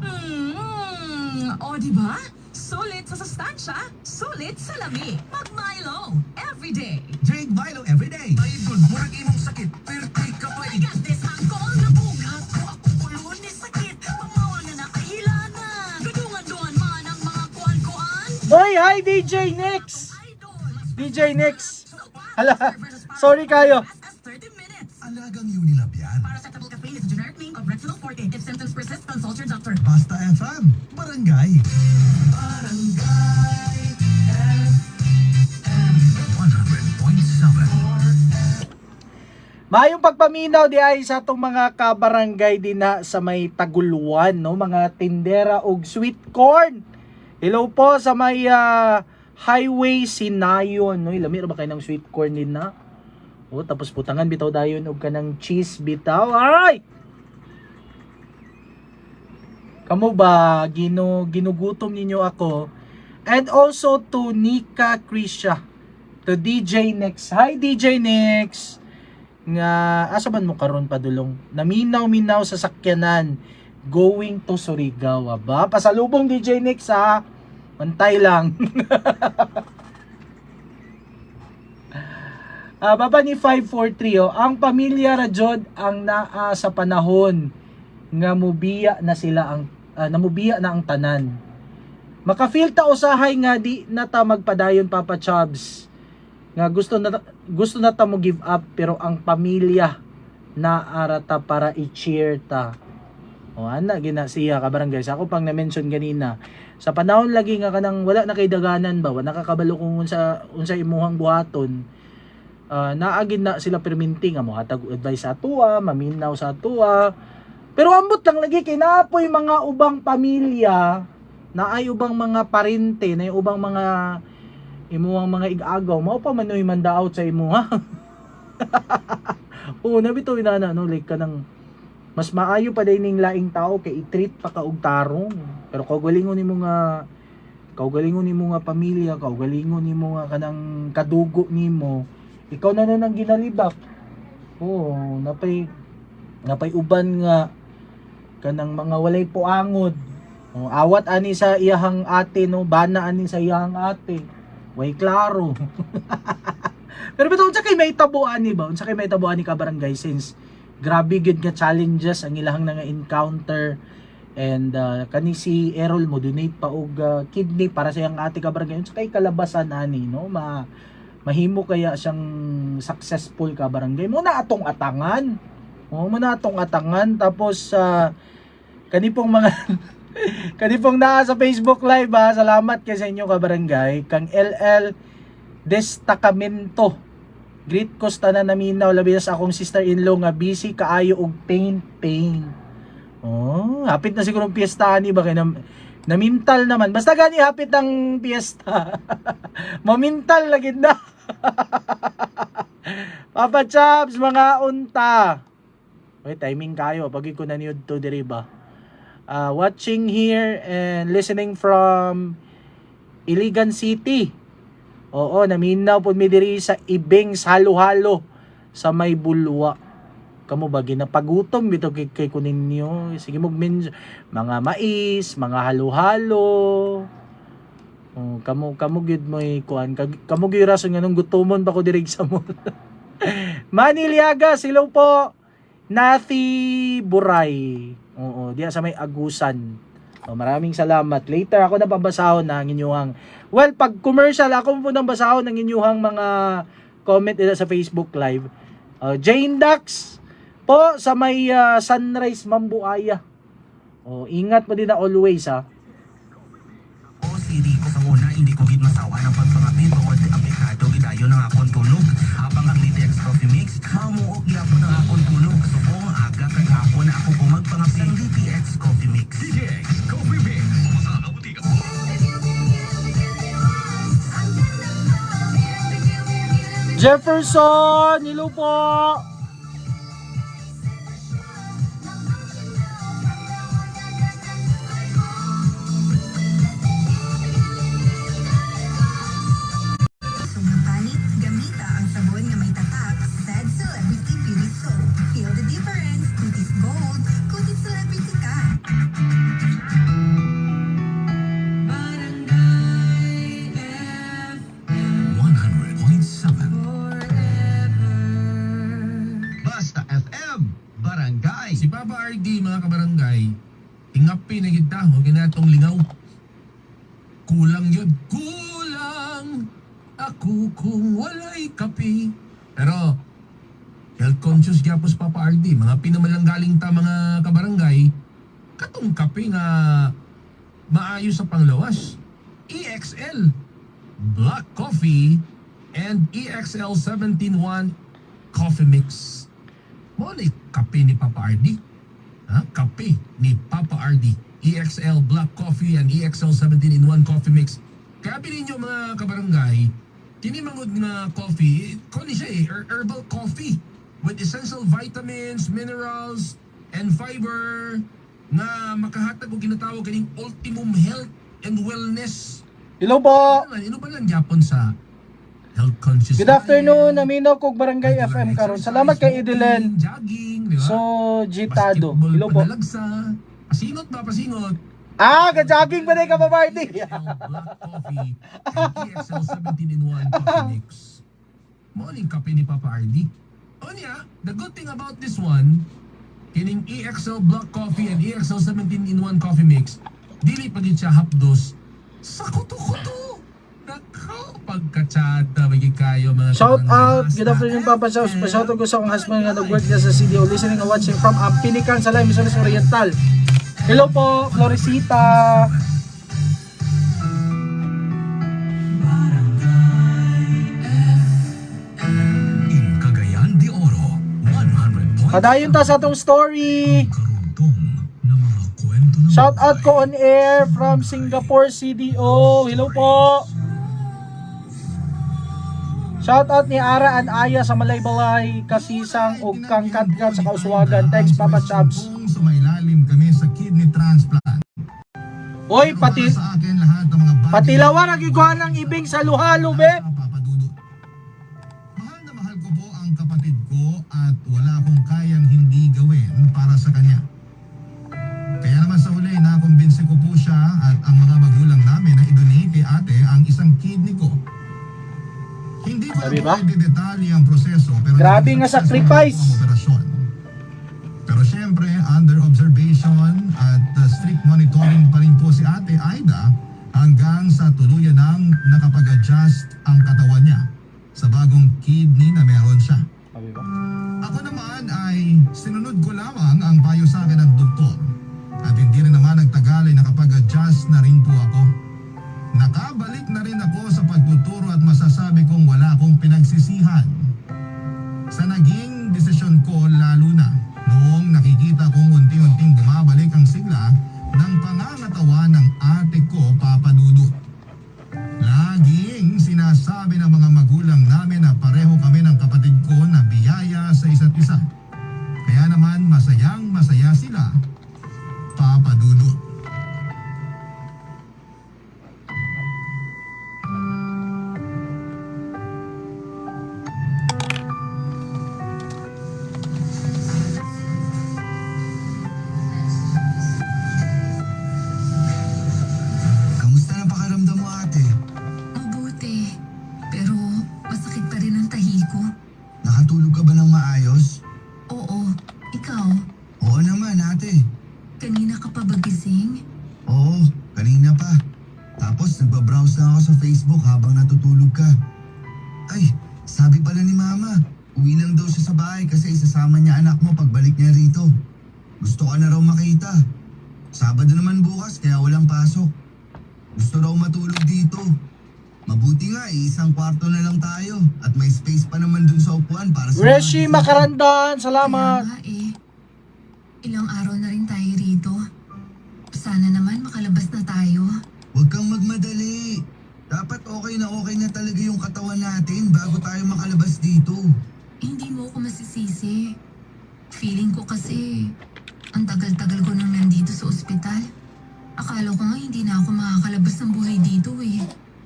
O diba? Sulit sa sustansya, sulit sa lami. Mag-Milo everyday. Drink Milo everyday. Idol, murag imong sakit. Perti ka pa I got this hangkol na bugat ko ako ulo ni sakit. Pamawa na nakailanan. Gadungan-duan man ang mga kuan-kuan. Boy, hi DJ Nix. Idol. DJ Nix. Hala, sorry kayo. As 30 minutes. Alagang Unilab yan. Paracetamol caffeine is a generic name of Rexulol Forte. If symptoms persist, consult your doctor. Basta FM. Barangay. Barangay FM 100.7. Mayong pagpaminaw di ay sa atong mga kabarangay din na sa may Taguluan, no? Mga tindera og sweet corn. Hello po sa may Highway Sinayon, no? Ilami ra ba kayo ng sweet corn din na? O, tapos putangan bitaw dayon og kanang cheese bitaw. Ay! Kamo ba ginugutom ninyo ako? And also to Nika Krisha, to DJ Nex. Hi DJ Nex. Nga asa man mo karon padulong? Naminaw-minaw sa sakyanan going to Surigao ba? Pasalubong DJ Nex ha. Mantay lang. Baba ni 543 ang pamilya Rajod ang naa sa panahon nga mubiya na sila ang namubiya na ang tanan. Makafeel ta usahay nga di na ta magpadayon Papa Chubs. Nga gusto na ta mo give up pero ang pamilya na arata para i-cheer ta. O ana gina siya kabarangay. Ako pang na-mention ganina. Sa panahon lagi nga kanang wala na kay daganan ba, wala nakakabalo kung unsa imuhang buhaton. Naagin na sila perminting mo hatag advice sa tuwa, maminaw sa tuwa. Pero ambot lang lagi kay naapoy mga ubang pamilya, na ay ubang mga parente, na ubang mga imuhang mga igagaw, mao pa manoy mandaot sa imuha. Oo, nabito inana no like kanang mas maayo pa din ning laing tao kay i-treat pa ka og tarong. Pero kaugalingon nimo nga pamilya, kaugalingon nimo nga kanang kadugo nimo, ikaw na nang ginalibak. Oo, napay uban nga kanang mga walay puangod. O, awat ani sa iyahang ate no, bana ani sa iyahang ate. Way klaro. Pero bitaw unsa kay may tabuan ni ba? Unsa kay may tabuan ni kabarangay since grabe gid nga challenges ang ilahang nga encounter and kani si Errol mo donate pa og kidney para sa iyang ate kabarangay. Unsa kay kalabasan ani no? Mahimo kaya siyang successful kabarangay. Mo na atong atangan. Tapos kanipong mga kanipong naa sa Facebook Live ha. Salamat kay sa inyo kabarangay. Kang LL Destacamento. Greet ko sa tanan naminaw labi na sa akong sister-in-law nga busy kaayo og pain. Oh, hapit na siguro ang piyesta ni ba kay namintal naman. Basta gani hapit ang piyesta. Mamintal lagi na. Papa Chaps, mga unta. Wait, timing kayo. Pag ko naniod to diri ba? Watching here and listening from Iligan City. Oo, naminaw po mi diri sa Ibings halo-halo sa may Bulwa. Kamo ba ginapagutom bito kay kunin niyo? Sige mo mga mais, mga halo-halo. Kamo gyud mo kuan. Kamo gyud rason nga nung gutomon pa ko diri sa mo. Maniliagas, hello po. Nathi Buray. Oo, diya sa may Agusan. Oh, maraming salamat. Later ako na pabasahon ng inyong, well, pag commercial ako po nang basahon ng inyong mga comment nila sa Facebook Live. Jane Dax po sa may Sunrise Mambuaya. Oh, ingat mo din na always ha. O si Rico sa una, hindi ko gid masawa ng pagpangapin tungod sa aplikado gidayon ng akong tulog. Habang ang Litex Coffee Mix, mamuok gyapon ng akong tulog. Subong aga kag hapon na ako kung magpangapin ng DTX Coffee Mix. DTX Coffee Mix. Jefferson, hello po. Sumapalit, gamita ang sabon na may tatak, Sad Celebrity Beauty Soap. Feel the difference, kutis gold, kutis celebrity ka. Barangay FM 100.7 forever. Basta FM, Barangay. Si Papa RD, mga kabarangay, ingapi na gid ta, huwag ginatong lingaw. Kulang yun. Kulang ako kung walay kape. Pero, health conscious gyapos Papa RD, mga pinamalanggaling ta mga kabarangay, katong kape nga maayos sa panglawas. EXL, Black Coffee, and EXL 17-1 Coffee Mix. Mo ni kape ni Papa RD. Ha? Kape ni Papa RD. EXL Black Coffee and EXL 17-in-1 Coffee Mix. Kaya ninyo mga kabarangay, kinimangod nga coffee, kung siya herbal coffee with essential vitamins, minerals, and fiber nga makahatag o ginatawag kaning optimum health and wellness. Hello po. Ano ba lang Japon sa health conscious? Good afternoon, Amino Kog Barangay FM karon. Salamat kay Idelen. Jogging, di ba? So, Gitado. Basketball, Hello po. panalagsa. Pasingot ba? Pasingot. Ka-jogging pa din ka pa, party. Black Coffee and EXL 17-in-1 Coffee Mix. Morning kape ni Papa RD. O niya, the good thing about this one, kining EXL Black Coffee and EXL 17-in-1 Coffee Mix, dili pa din siya hapdos sa kuto-kuto. Nakaw, pagkatsada, magiging kayo mga Shout out, kabarangay. good afternoon Papa Charles. Pa-shout out ko sa akong husband nga nag-work dyan sa CDO, listening and watching from Ampinican sa Live Misiones Oriental. Hello po, Floresita. In Cagayan de Oro, 100.7 Padayon ta sa atong story. karugtong na mga kwento ng Shout out ko on air from Singapore CDO. Hello po. Shout out ni Ara and Aya sa Malaybalay, Kasisang ug kang Katkat sa Kauswagan. Thanks Papa Chaps. Sa may lalim kami sa kidney transplant. Oy, pati Sa akin lahat ng mga bagay patilawan ang iguan ng ibing sa luhalo be. Papadudot. Mahal na mahal ko po ang kapatid ko at wala akong kayang hindi gawin para sa kanya. Kaya naman sa huli, nakumbinsi ko po siya at ang mga magulang namin na i-donate kay ate ang isang kidney ko. Hindi ko Sabi na ba? po i-detalye ang proseso pero Grabe naging nga successful sacrifice. ang operasyon. Pero syempre, under observation at strict monitoring pa rin po si ate Aida hanggang sa tuluyan nang nakapag-adjust ang katawan niya sa bagong kidney na meron siya. Ako naman ay sinunod ko lamang ang payo sa akin ng doktor at hindi rin naman nagtagal ay nakapag-adjust na rin po ako. Nakabalik na rin ako sa pagtuturo at masasabi kong wala akong pinagsisihan sa naging desisyon ko, lalo na noong nakikita kong unti-unting bumabalik ang sigla ng pangangatawan ng ate ko, Papa Dudut. Laging sinasabi ng mga magulang namin na pareho kami ng kapatid ko na biyaya sa isa't isa. Kaya naman masayang masaya sila, Papa Dudut. niya anak mo pagbalik niya rito. Gusto ka na raw makita. Sabado naman bukas kaya walang pasok. Gusto raw matulog dito. Mabuti nga isang kwarto na lang tayo at may space pa naman dun sa upuan para sa Reshi mga- Makarandaan, salamat. Kaya nga eh. Ilang araw na rin tayo rito. Sana naman makalabas na tayo. Huwag kang magmadali. Dapat okay na talaga yung katawan natin bago tayo makalabas dito. Hindi mo ako masisisi. Feeling ko kasi ang tagal-tagal ko nang nandito sa ospital. Akala ko nga hindi na ako makakalabas ng buhay dito eh.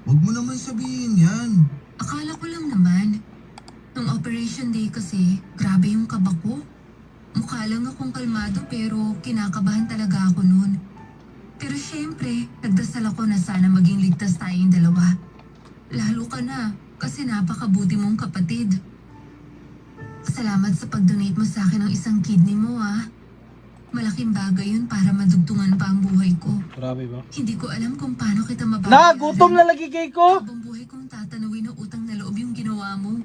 Huwag mo naman sabihin yan. Akala ko lang naman. Nung operation day kasi, grabe yung kaba ko. Mukha lang akong kalmado pero kinakabahan talaga ako noon. Pero syempre, nagdasal ako na sana maging ligtas tayong dalawa. Lalo ka na, kasi napakabuti mong kapatid. Salamat sa pag-donate mo sa akin ng isang kidney mo ah. Malaking bagay yun para madugtungan pa ang buhay ko. Grabe ba? Hindi ko alam kung paano kita mababayaran. Gutom na lagi kay ko. Habang buhay kong tatanawin ng utang na loob yung ginawa mo.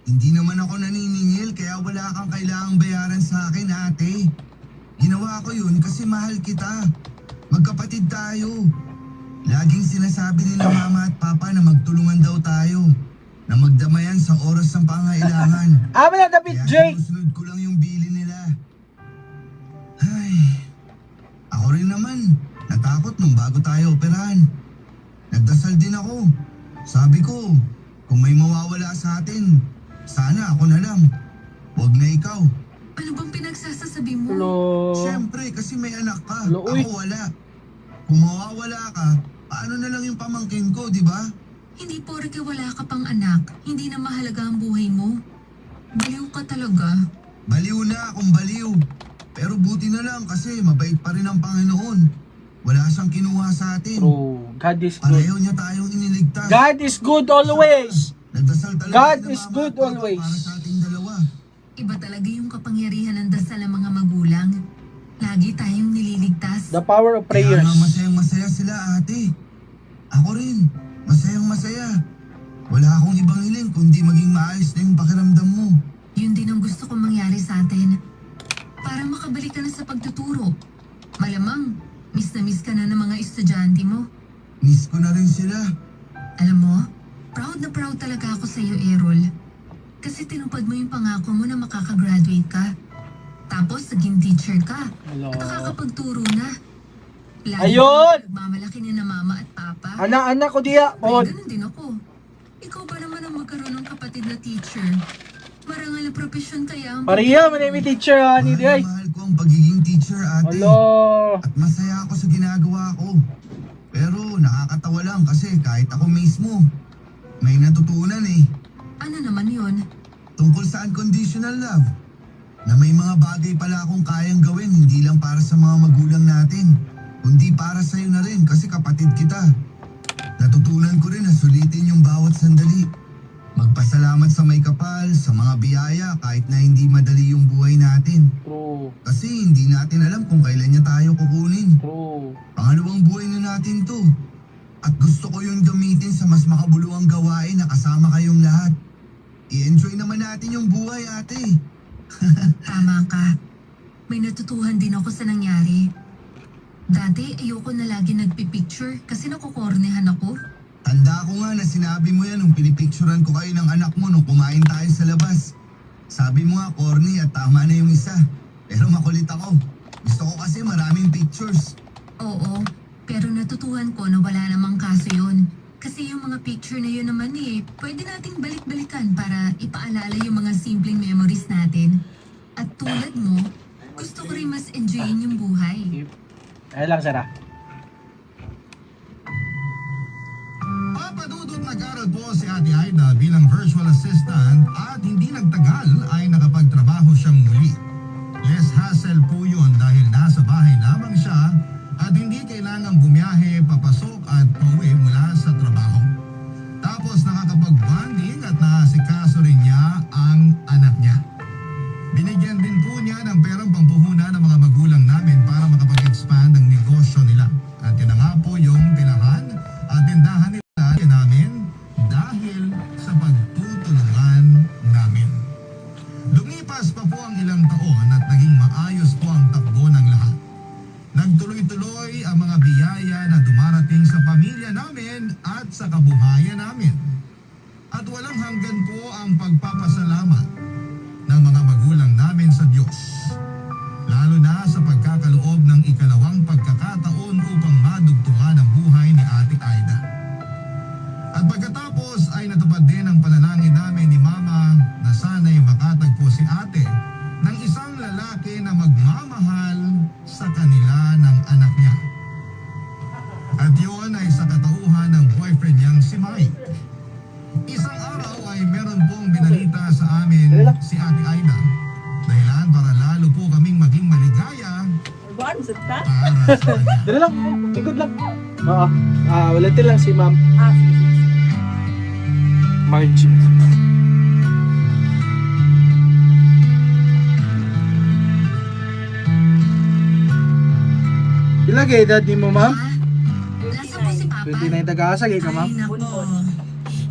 Hindi naman ako naniningil kaya wala kang kailangang bayaran sa akin, ate. Ginawa ko yun kasi mahal kita. Magkapatid tayo. Laging sinasabi nila mama at papa na magtulungan daw tayo. Na magdamayan sa oras ng pangailangan. Amin na David Kaya Jake. sinusunod ko lang yung bili nila. Ay, ako rin naman. Natakot nung bago tayo operahan. Nagdasal din ako. Sabi ko, kung may mawawala sa atin, sana ako na lang. Huwag na ikaw. Ano bang pinagsasasabi mo? Hello. Siyempre, kasi may anak ka. Hello, uy. Ako wala. Kung mawawala ka, paano na lang yung pamangkin ko, di ba? Hindi porke wala ka pang anak, hindi na mahalaga ang buhay mo. Baliw ka talaga. Baliw na akong baliw. Pero buti na lang kasi mabait pa rin ang Panginoon. Wala siyang kinuha sa atin. Bro, God is good. Pareho niya tayong iniligtas. God is good always. Nagdasal talaga God sila is mama good at papa always. Para sa ating dalawa. Iba talaga yung kapangyarihan ng dasal ng mga magulang. Lagi tayong nililigtas. The power of Kaya prayers. nga masayang-masaya sila, ate. Ako rin, masayang-masaya. Wala akong ibang hiling kundi maging maayos na yung pakiramdam mo. Yun din ang gusto kong mangyari sa atin. Para makabalik ka na sa pagtuturo. Malamang, miss na miss ka na ng mga estudyante mo. Miss ko na rin sila. Alam mo, proud na proud talaga ako sa iyo, Errol. Kasi tinupad mo yung pangako mo na makakagraduate ka. Tapos, naging teacher ka. Hello. At nakakapagturo na. Lagi Ayun! kang nagmamalaki ni na mama at papa. Anak-anak ko diya. Ay, Pod. ganun din ako. Ikaw ba naman ang magkaroon ng kapatid na teacher? Marangal na profesyon kaya ang... Maria, my name is teacher. Ani Mahal di ay. na mahal ko ang pagiging teacher, ate. Hello. At masaya ako sa ginagawa ko. Pero nakakatawa lang kasi kahit ako mismo, may natutunan eh. Ano naman yun? Tungkol sa unconditional love. Na may mga bagay pala akong kayang gawin hindi lang para sa mga magulang natin, kundi para sa'yo na rin kasi kapatid kita. Natutunan ko rin na sulitin yung bawat sandali. Magpasalamat sa may kapal, sa mga biyaya kahit na hindi madali yung buhay natin. True. Kasi hindi natin alam kung kailan niya tayo kukunin. True. Pangalawang buhay na natin to. At gusto ko yun gamitin sa mas makabuluhang gawain na kasama kayong lahat. I-enjoy naman natin yung buhay, ate. Tama ka. May natutuhan din ako sa nangyari. Dati, ayoko na lagi nagpipicture kasi nakukornehan ako. Tanda ko nga na sinabi mo yan nung pinipicturan ko kayo ng anak mo nung kumain tayo sa labas. Sabi mo nga corny at tama na yung isa. Pero makulit ako. Gusto ko kasi maraming pictures. Oo, pero natutuhan ko na wala namang kaso yun. Kasi yung mga picture na yun naman eh, pwede nating balik-balikan para ipaalala yung mga simpleng memories natin. At tulad mo, gusto ko rin mas enjoyin yung buhay. Ay lang, Sarah. Papadudot nag-aral po si Ate Aida bilang virtual assistant at hindi nagtagal ay nakapagtrabaho siyang muli. Less hassle po yun dahil nasa bahay lamang siya at hindi kailangang bumiyahe, papasok at pauwi mula sa trabaho. Tapos nakakapag-bonding at naasikaso rin niya ang anak niya. Binigyan din po niya ng perang pampuhunan ng mga magulang namin para makapag-expand ang negosyo nila. At yun na nga po yung tirahan at tindahan nila namin dahil sa pagtutulungan namin. Lumipas pa po ang ilang taon at sa kabuhayan namin. At walang hanggan po ang pagpapasalamat ng mga magulang namin sa Diyos, lalo na sa pagkakaloob ng ikalawang pagkakataon upang madugtungan ang buhay ni Ate Aida. At pagkatapos ay natupad din ang panalangin namin ni Mama na sana'y makatagpo si Ate ng isang lalaki na magmamahal sa kanila ng anak niya. At yun ay sa katauhan ng boyfriend niyang si Mike. Isang araw ay meron pong binalita sa amin si Ate Aida. Dahilan para lalo po kaming maging maligaya para sa kanya. Dali lang, ikot lang. Oo. Walatin lang si Ma'am Margie. Ilagay edad ni mo, Ma'am? Nasaan po si Papa? 29 tagaasag ka, Ma'am? Ay nako,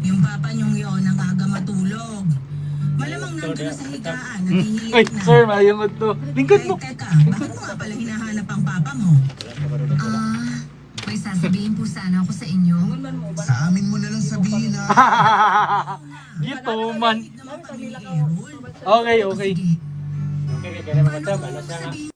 yung papa niyong yon ang aga matulog. Malamang nandun na sa higaan, Ay, naghihilip na. sir, mayungot to. Lingkod mo. Teka, bakit mo nga pala hinahanap ang papa mo? May sasabihin po sana ako sa inyo. Sa amin mo na lang sabihin na Gito, man. Hindi naman kami ni Errol. Okay, okay. Sige. Paano ko sabihin?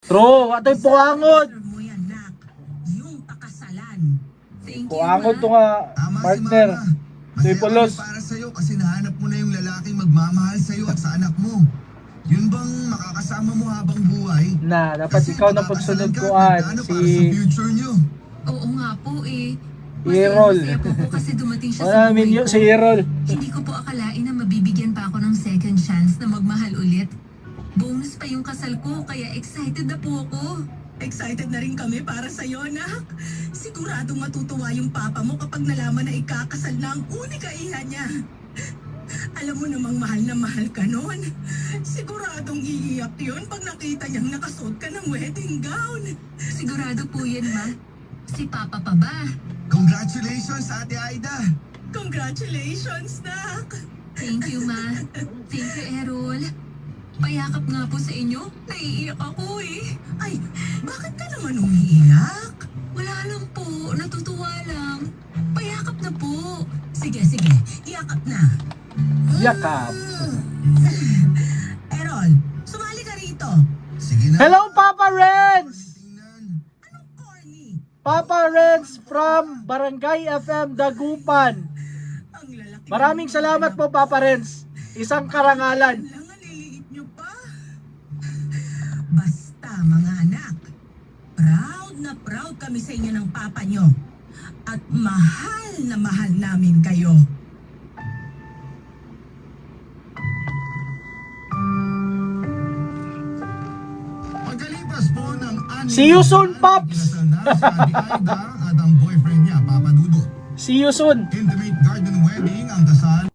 True, ato'y puangod. Serve mo yan, nak. Yung pakasalan. Thank you, Puangod Ma. to nga, tama partner. si Mama. Tuy Masaya pulos. kami para sa'yo kasi nahanap mo na yung lalaking magmamahal sa'yo at sa anak mo. Yun bang makakasama mo habang buhay? Na, dapat Kasi ikaw na makakasalan pagsunod ka ko at nagplano para sa si future nyo. Oo nga po eh. Errol. Masaya po po kasi dumating siya sa Wala namin buhay yun, ko. si Errol. Hindi ko po akalain na mabibigyan pa ako ng second chance na magmahal ulit. Bonus pa yung kasal ko, kaya excited na po ako. Excited na rin kami para sa'yo, nak. Siguradong matutuwa yung papa mo kapag nalaman na ikakasal na ang unika iha niya. Alam mo namang mahal na mahal ka nun. Siguradong iiyak yun pag nakita niyang nakasuot ka ng wedding gown. Sigurado po yan, Ma. Si Papa pa ba? Congratulations, Ate Aida! Congratulations, nak. Thank you, Ma. Thank you, Errol. Payakap nga po sa inyo. Naiiyak ako eh. Ay, bakit ka naman umiiyak? Wala lang po. Natutuwa lang. Payakap na po. Sige, sige. Iyakap na. Yakap. Errol, sumali ka rito. Sige na. Hello, Papa Renz! Tingnan. Anong corny? Papa Renz from Barangay FM Dagupan. Ang lalaki. Maraming salamat po, Papa Renz. Isang karangalan. Lang ang liliit nyo pa. Basta mga anak, proud kami sa inyo ng papa nyo. At mahal na mahal namin kayo. Pagkalipas po ng See you soon, Pops! Ikinasal na si Ate Aida at ang boyfriend niya, Papa Dudut. See you soon. Intimate garden wedding ang kasal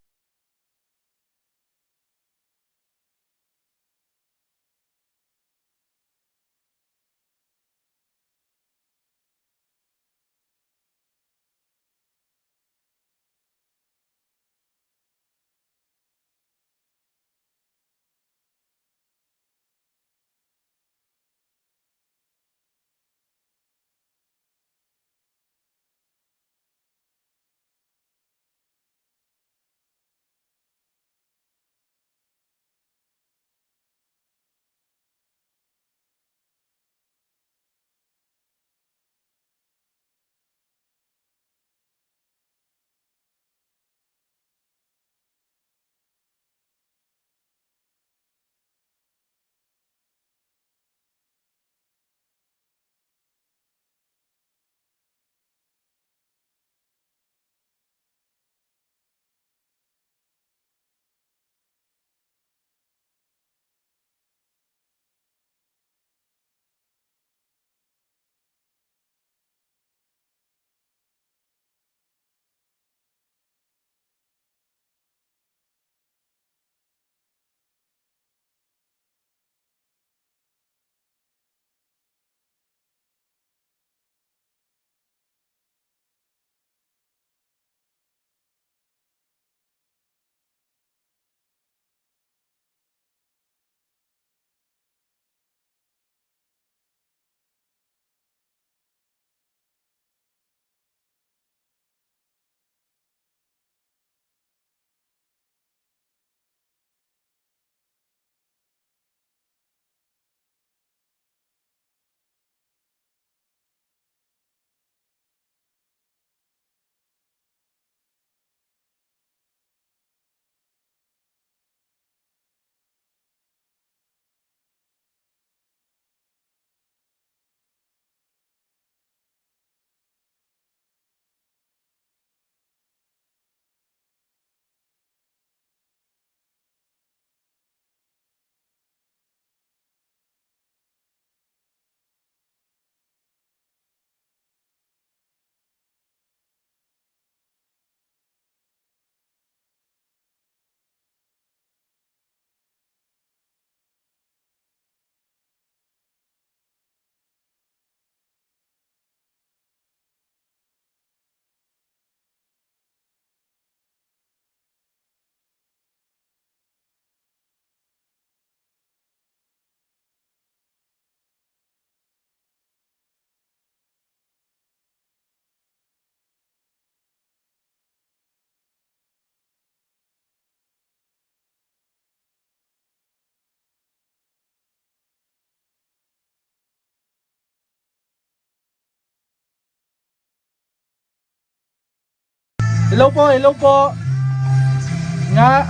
Hello po, hello po.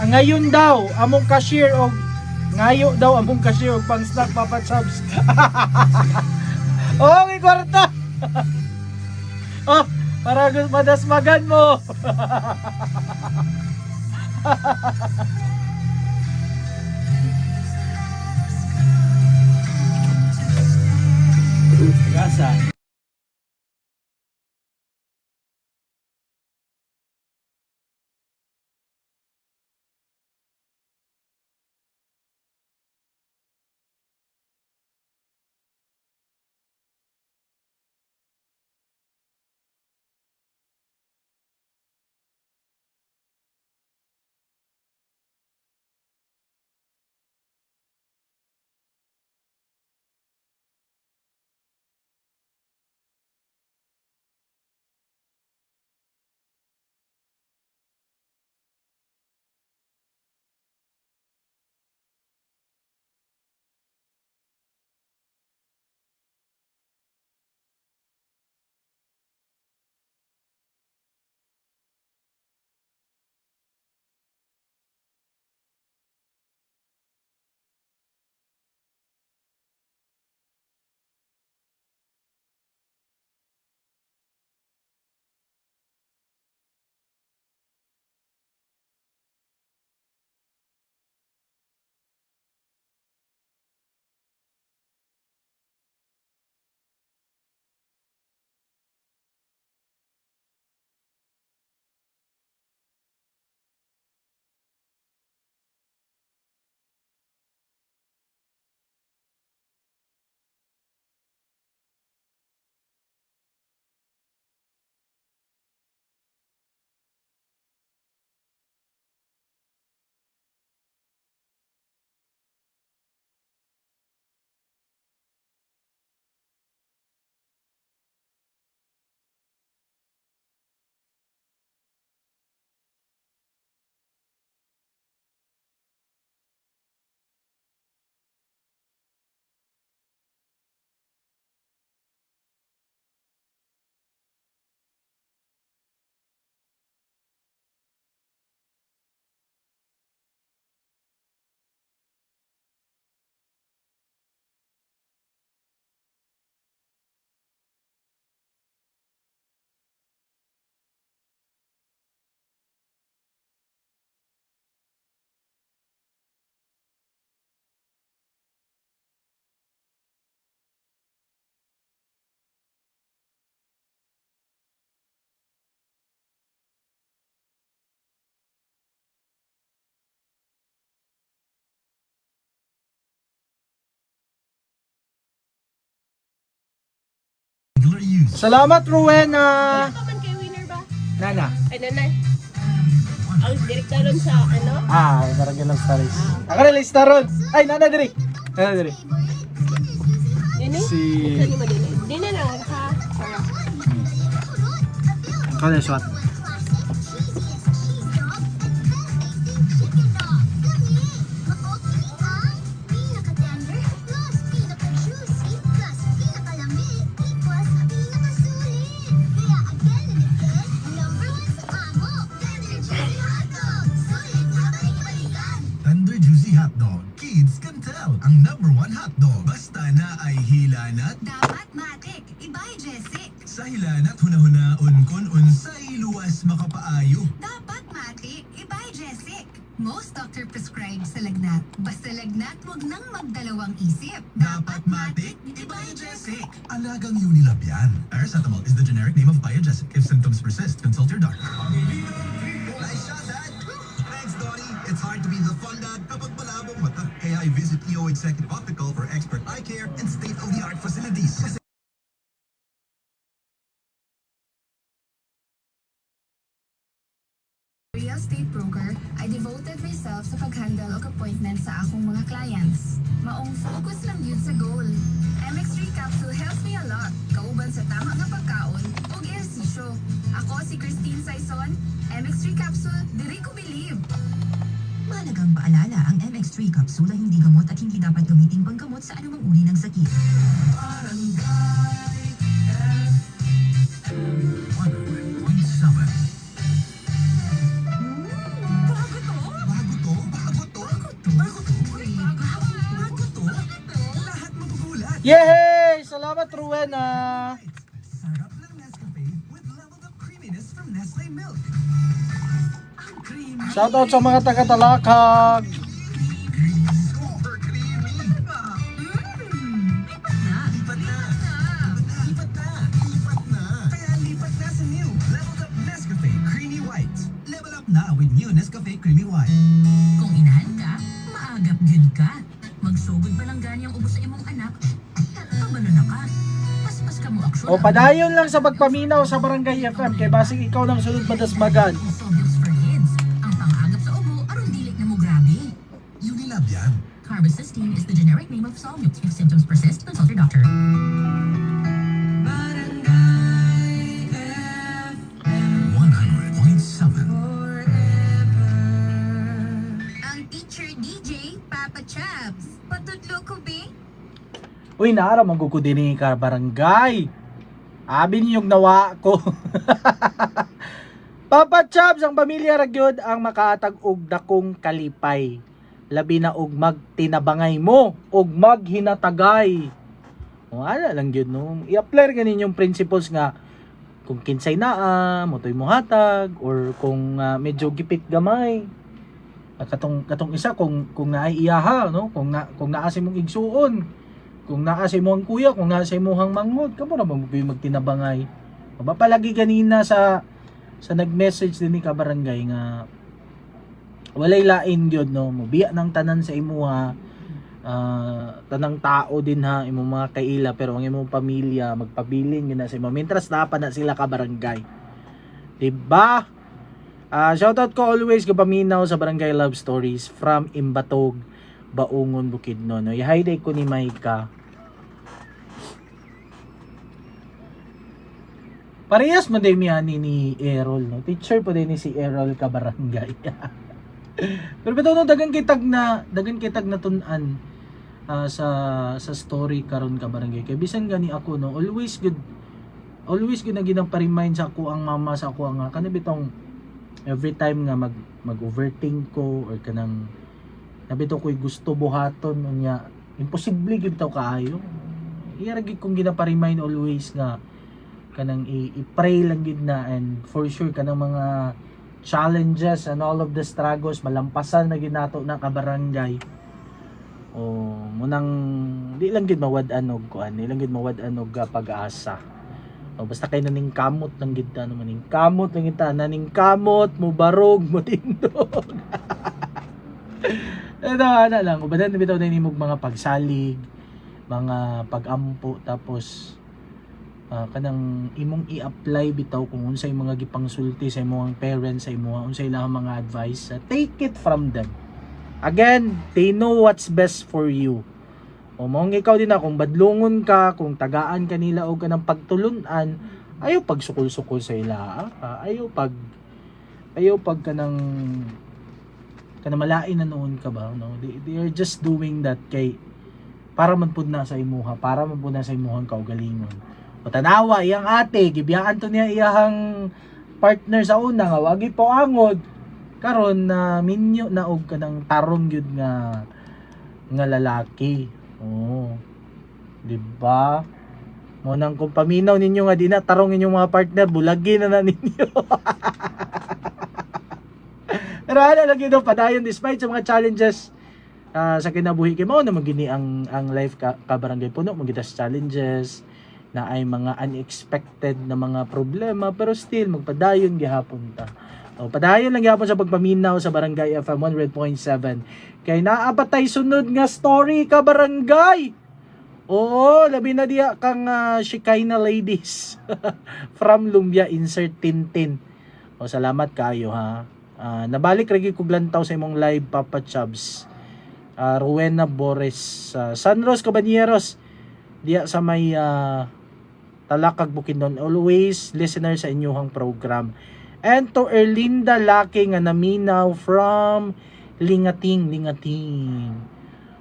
Ngayon daw among cashier og ngayo daw among cashier og pang snack Papa Chubs. Oh, may kwarta. Oh, para madasmagan mo. Gasa. Salamat Rowena. Ano man kay winner ba? Nana. Ay, nanay. Ang direktaron sa ano? Karagyan lang stories. Ako na lang staron. Ay, nana diri. Nana diri. Dini? Si- Saan mo dini? Dini na lang ha. Ako na shot. Tender Juicy Hotdog. Kids can tell. Ang #1 hotdog. Basta na ay hilanat. Dapat matik. Ibay, Jessic. Sa hilanat hunahuna-on kon unsay luwas makapaayo. Dapat matik. Ibay, Jessic. Most doctor prescribe sa lagnat. Basta lagnat, wag nang magdalawang isip. Dapat matik. Ibay, Jessic. Alagang Unilab yan. Paracetamol is the generic name of Biogesic. If symptoms persist, consult your doctor. Nice shot, Dad. Thanks, Donnie. It's hard to be the fun dad kapag malabo mata. Kaya I visit EO Executive Optical for expert eye care and state-of-the-art facilities. Real estate broker, I devoted myself sa pag-handle og appointment sa akong mga clients. Maong focus lang yun sa goal. MX3 Capsule helps me a lot. Kauban sa tama nga pagkaon ug ehersisyo. Ako si Christine Saison, MX3 Capsule, diri ko believe. Mahalagang paalala, ang MX3 kapsula hindi gamot at hindi dapat gamitin panggamot sa anumang uri ng sakit. 100.7 Yay! Salamat, Rowena! Sarap ng Nescafe with leveled up creaminess from Nestle Milk. Ang creamy. Shoutout sa mga taga-Talakag! Super creamy. Diba? Lipat na. Lipat na. Lipat na. Kaya lipat na sa new leveled up Nescafe Creamy White. Level up na with new Nescafe Creamy White. Kung inahan ka, maagap gyud ka. Magsugod pa lang ganyang ubos sa imong anak. Kabalo na ka. Paspas ka mo aksyon. O padayon lang sa pagpaminaw sa Barangay FM kay basig ikaw ng sunod madasmagan. Sobyos for kids. Ang pangagap sa ubo aron dili na mo grabe. Unilab yan. Carbocisteine is the generic name of Solmux. If symptoms persist, consult your doctor. Barangay FM 100.7. Ang teacher DJ, Papa Chubbs. Patudlo ko, be? Uy, naara magkukudini ka barangay. Abi niyong nawa ko. Papa Chubbs, ang pamilya ragyod ang makaatag og dakong kalipay. Labi na og magtinabangay mo og maghinatagay. O ala lang yun no. I-apply ganin yung principles nga kung kinsay naa, motoy mo hatag or kung medyo gipit gamay. Katong isa kung naaiyaha no, kung naasi mong igsuon, kung naasi mo ang kuya, kung naasi mo hang mangod, kamo ra magtinabangay. Mapalagi ganina sa nag-message din ni kabarangay nga walay lain gyud no, mobiya ng tanan sa imuha, tanang tao din ha, imong mga kaila pero ang imong pamilya magpabilin gina sa imo. Mintras dapat na sila kabarangay. Diba? Shoutout ko always kapaminaw sa Barangay Love Stories from Imbatog, Baungon, Bukidnon. No? Hi day ko ni Maika. Parehas man day ni Errol. No? Teacher po din ni si Errol kabarangay. Pero bitaw no, dagan kitag na tunan sa story karon kabarangay. Kay bisan gani ako no, always good na ginang pa-remind sa ako ang mama sa ako nga kana bitong every time nga mag-overthink ko or kanang nabito ko'y gusto buhaton unya imposible gid bitaw kaayo. Iya gid kong ginapa-remind always nga kanang i-pray lang gid na, and for sure kanang mga challenges and all of the struggles malampasan na gid nato na kabarangay. O munang di lang gid mawad-an og kuan, di lang gid mawad-an og pag-asa. O basta kay naning kamot lang gid ta, naning kamot lang gid ta, naning kamot mo barog mo tindog. Ito ana lang, ubadan bitaw na nimog mga pagsalig, mga pag-ampo, tapos kanang imong i-apply bitaw kung unsay mga gipangsulti sa imong parents, sa imong unsay ilang mga advice, take it from them. Again, they know what's best for you. O mong ikaw din na, kung badlungon ka, kung tagaan kanila o kanang pagtulunan, ayaw pagsukol-sukol sa ila, ayaw pag kanang malain na noon ka ba, no? They are just doing that kay para man pud na sa imuha, para man pud na sa imuhang kaugalingon. O tanawa iyang ate, gibiyaan to niya iyang partner sa una nga wagi po angod. Karon na minyo na og kanang tarong gyud nga lalaki. Oh. Di ba? Mo nang kung paminaw ninyo nga di na tarong inyong mga partner, bulagi na ninyo. Pero ano lagi daw padayon despite sa mga challenges sa kinabuhi kay mao na magini ang life kabarangay puno magitas challenges na ay mga unexpected na mga problema, pero still magpadayon gihapon ta. O padayon lang gihapon sa pagpaminaw sa Barangay FM 100.7 kay naapatay sunod nga story ka barangay. Oo, labi na diya kang Shikaina ladies from Lumbia, insert Tintin. O salamat kayo ha. Nabalik ragi ko glantaw sa imong live Papa Chubbs. Rowena Boris, Sanros Cabañeros diya sa may Talakag Bukidnon, always listener sa inyong program. And to Erlinda Laki nga naminaw from Lingating.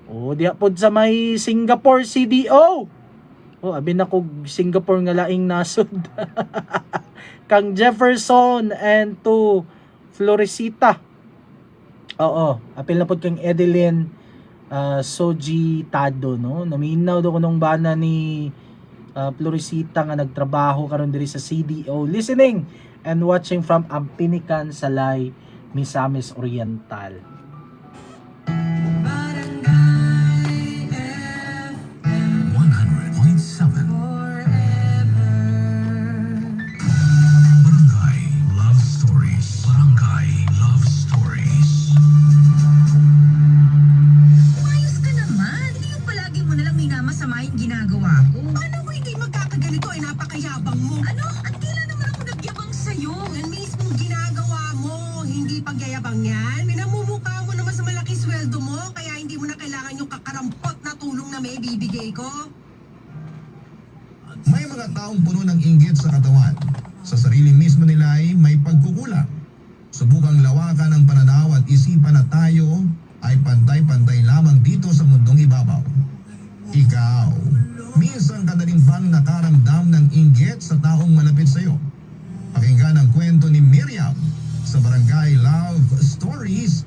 O diya pod sa may Singapore CDO. O abi na ko Singapore nga laing nasod. Kang Jefferson and to Floresita. Oo, apil na pod kang Edeline Soji Tado, no? Naminaw do ko nung bana ni Floresita nga nagtrabaho karon diri sa CDO, listening and watching from Ampinican, Salay, Misamis Oriental. 100.7 Barangay Love Stories. Barangay Love Stories. Umayos ka naman. Hindi yung palagi mo nalang minamasama yung ginagawa ko. Paano mo hindi magkakaganito ay napakayabang mo? Ano? At kailan naman ako nagyabang sa'yo? Yan mismong ginagawa mo. Hindi pagyayabang yan. Minamumukha mo naman sa malaking sweldo mo. Kaya hindi mo na kailangan yung kakarampot na tulong na may bibigay ko. May mga taong puno ng inggit sa katawan. Sa sarili mismo nila ay may pagkukulang. Subukang lawakan ang pananaw at isipan na tayo ay pantay-pantay lamang dito sa mundong ibabaw. Ikaw, minsan ka na rin bang nakaramdam ng inggit sa taong malapit sa iyo? Pakinggan ang kwento ni Miriam sa Barangay Love Stories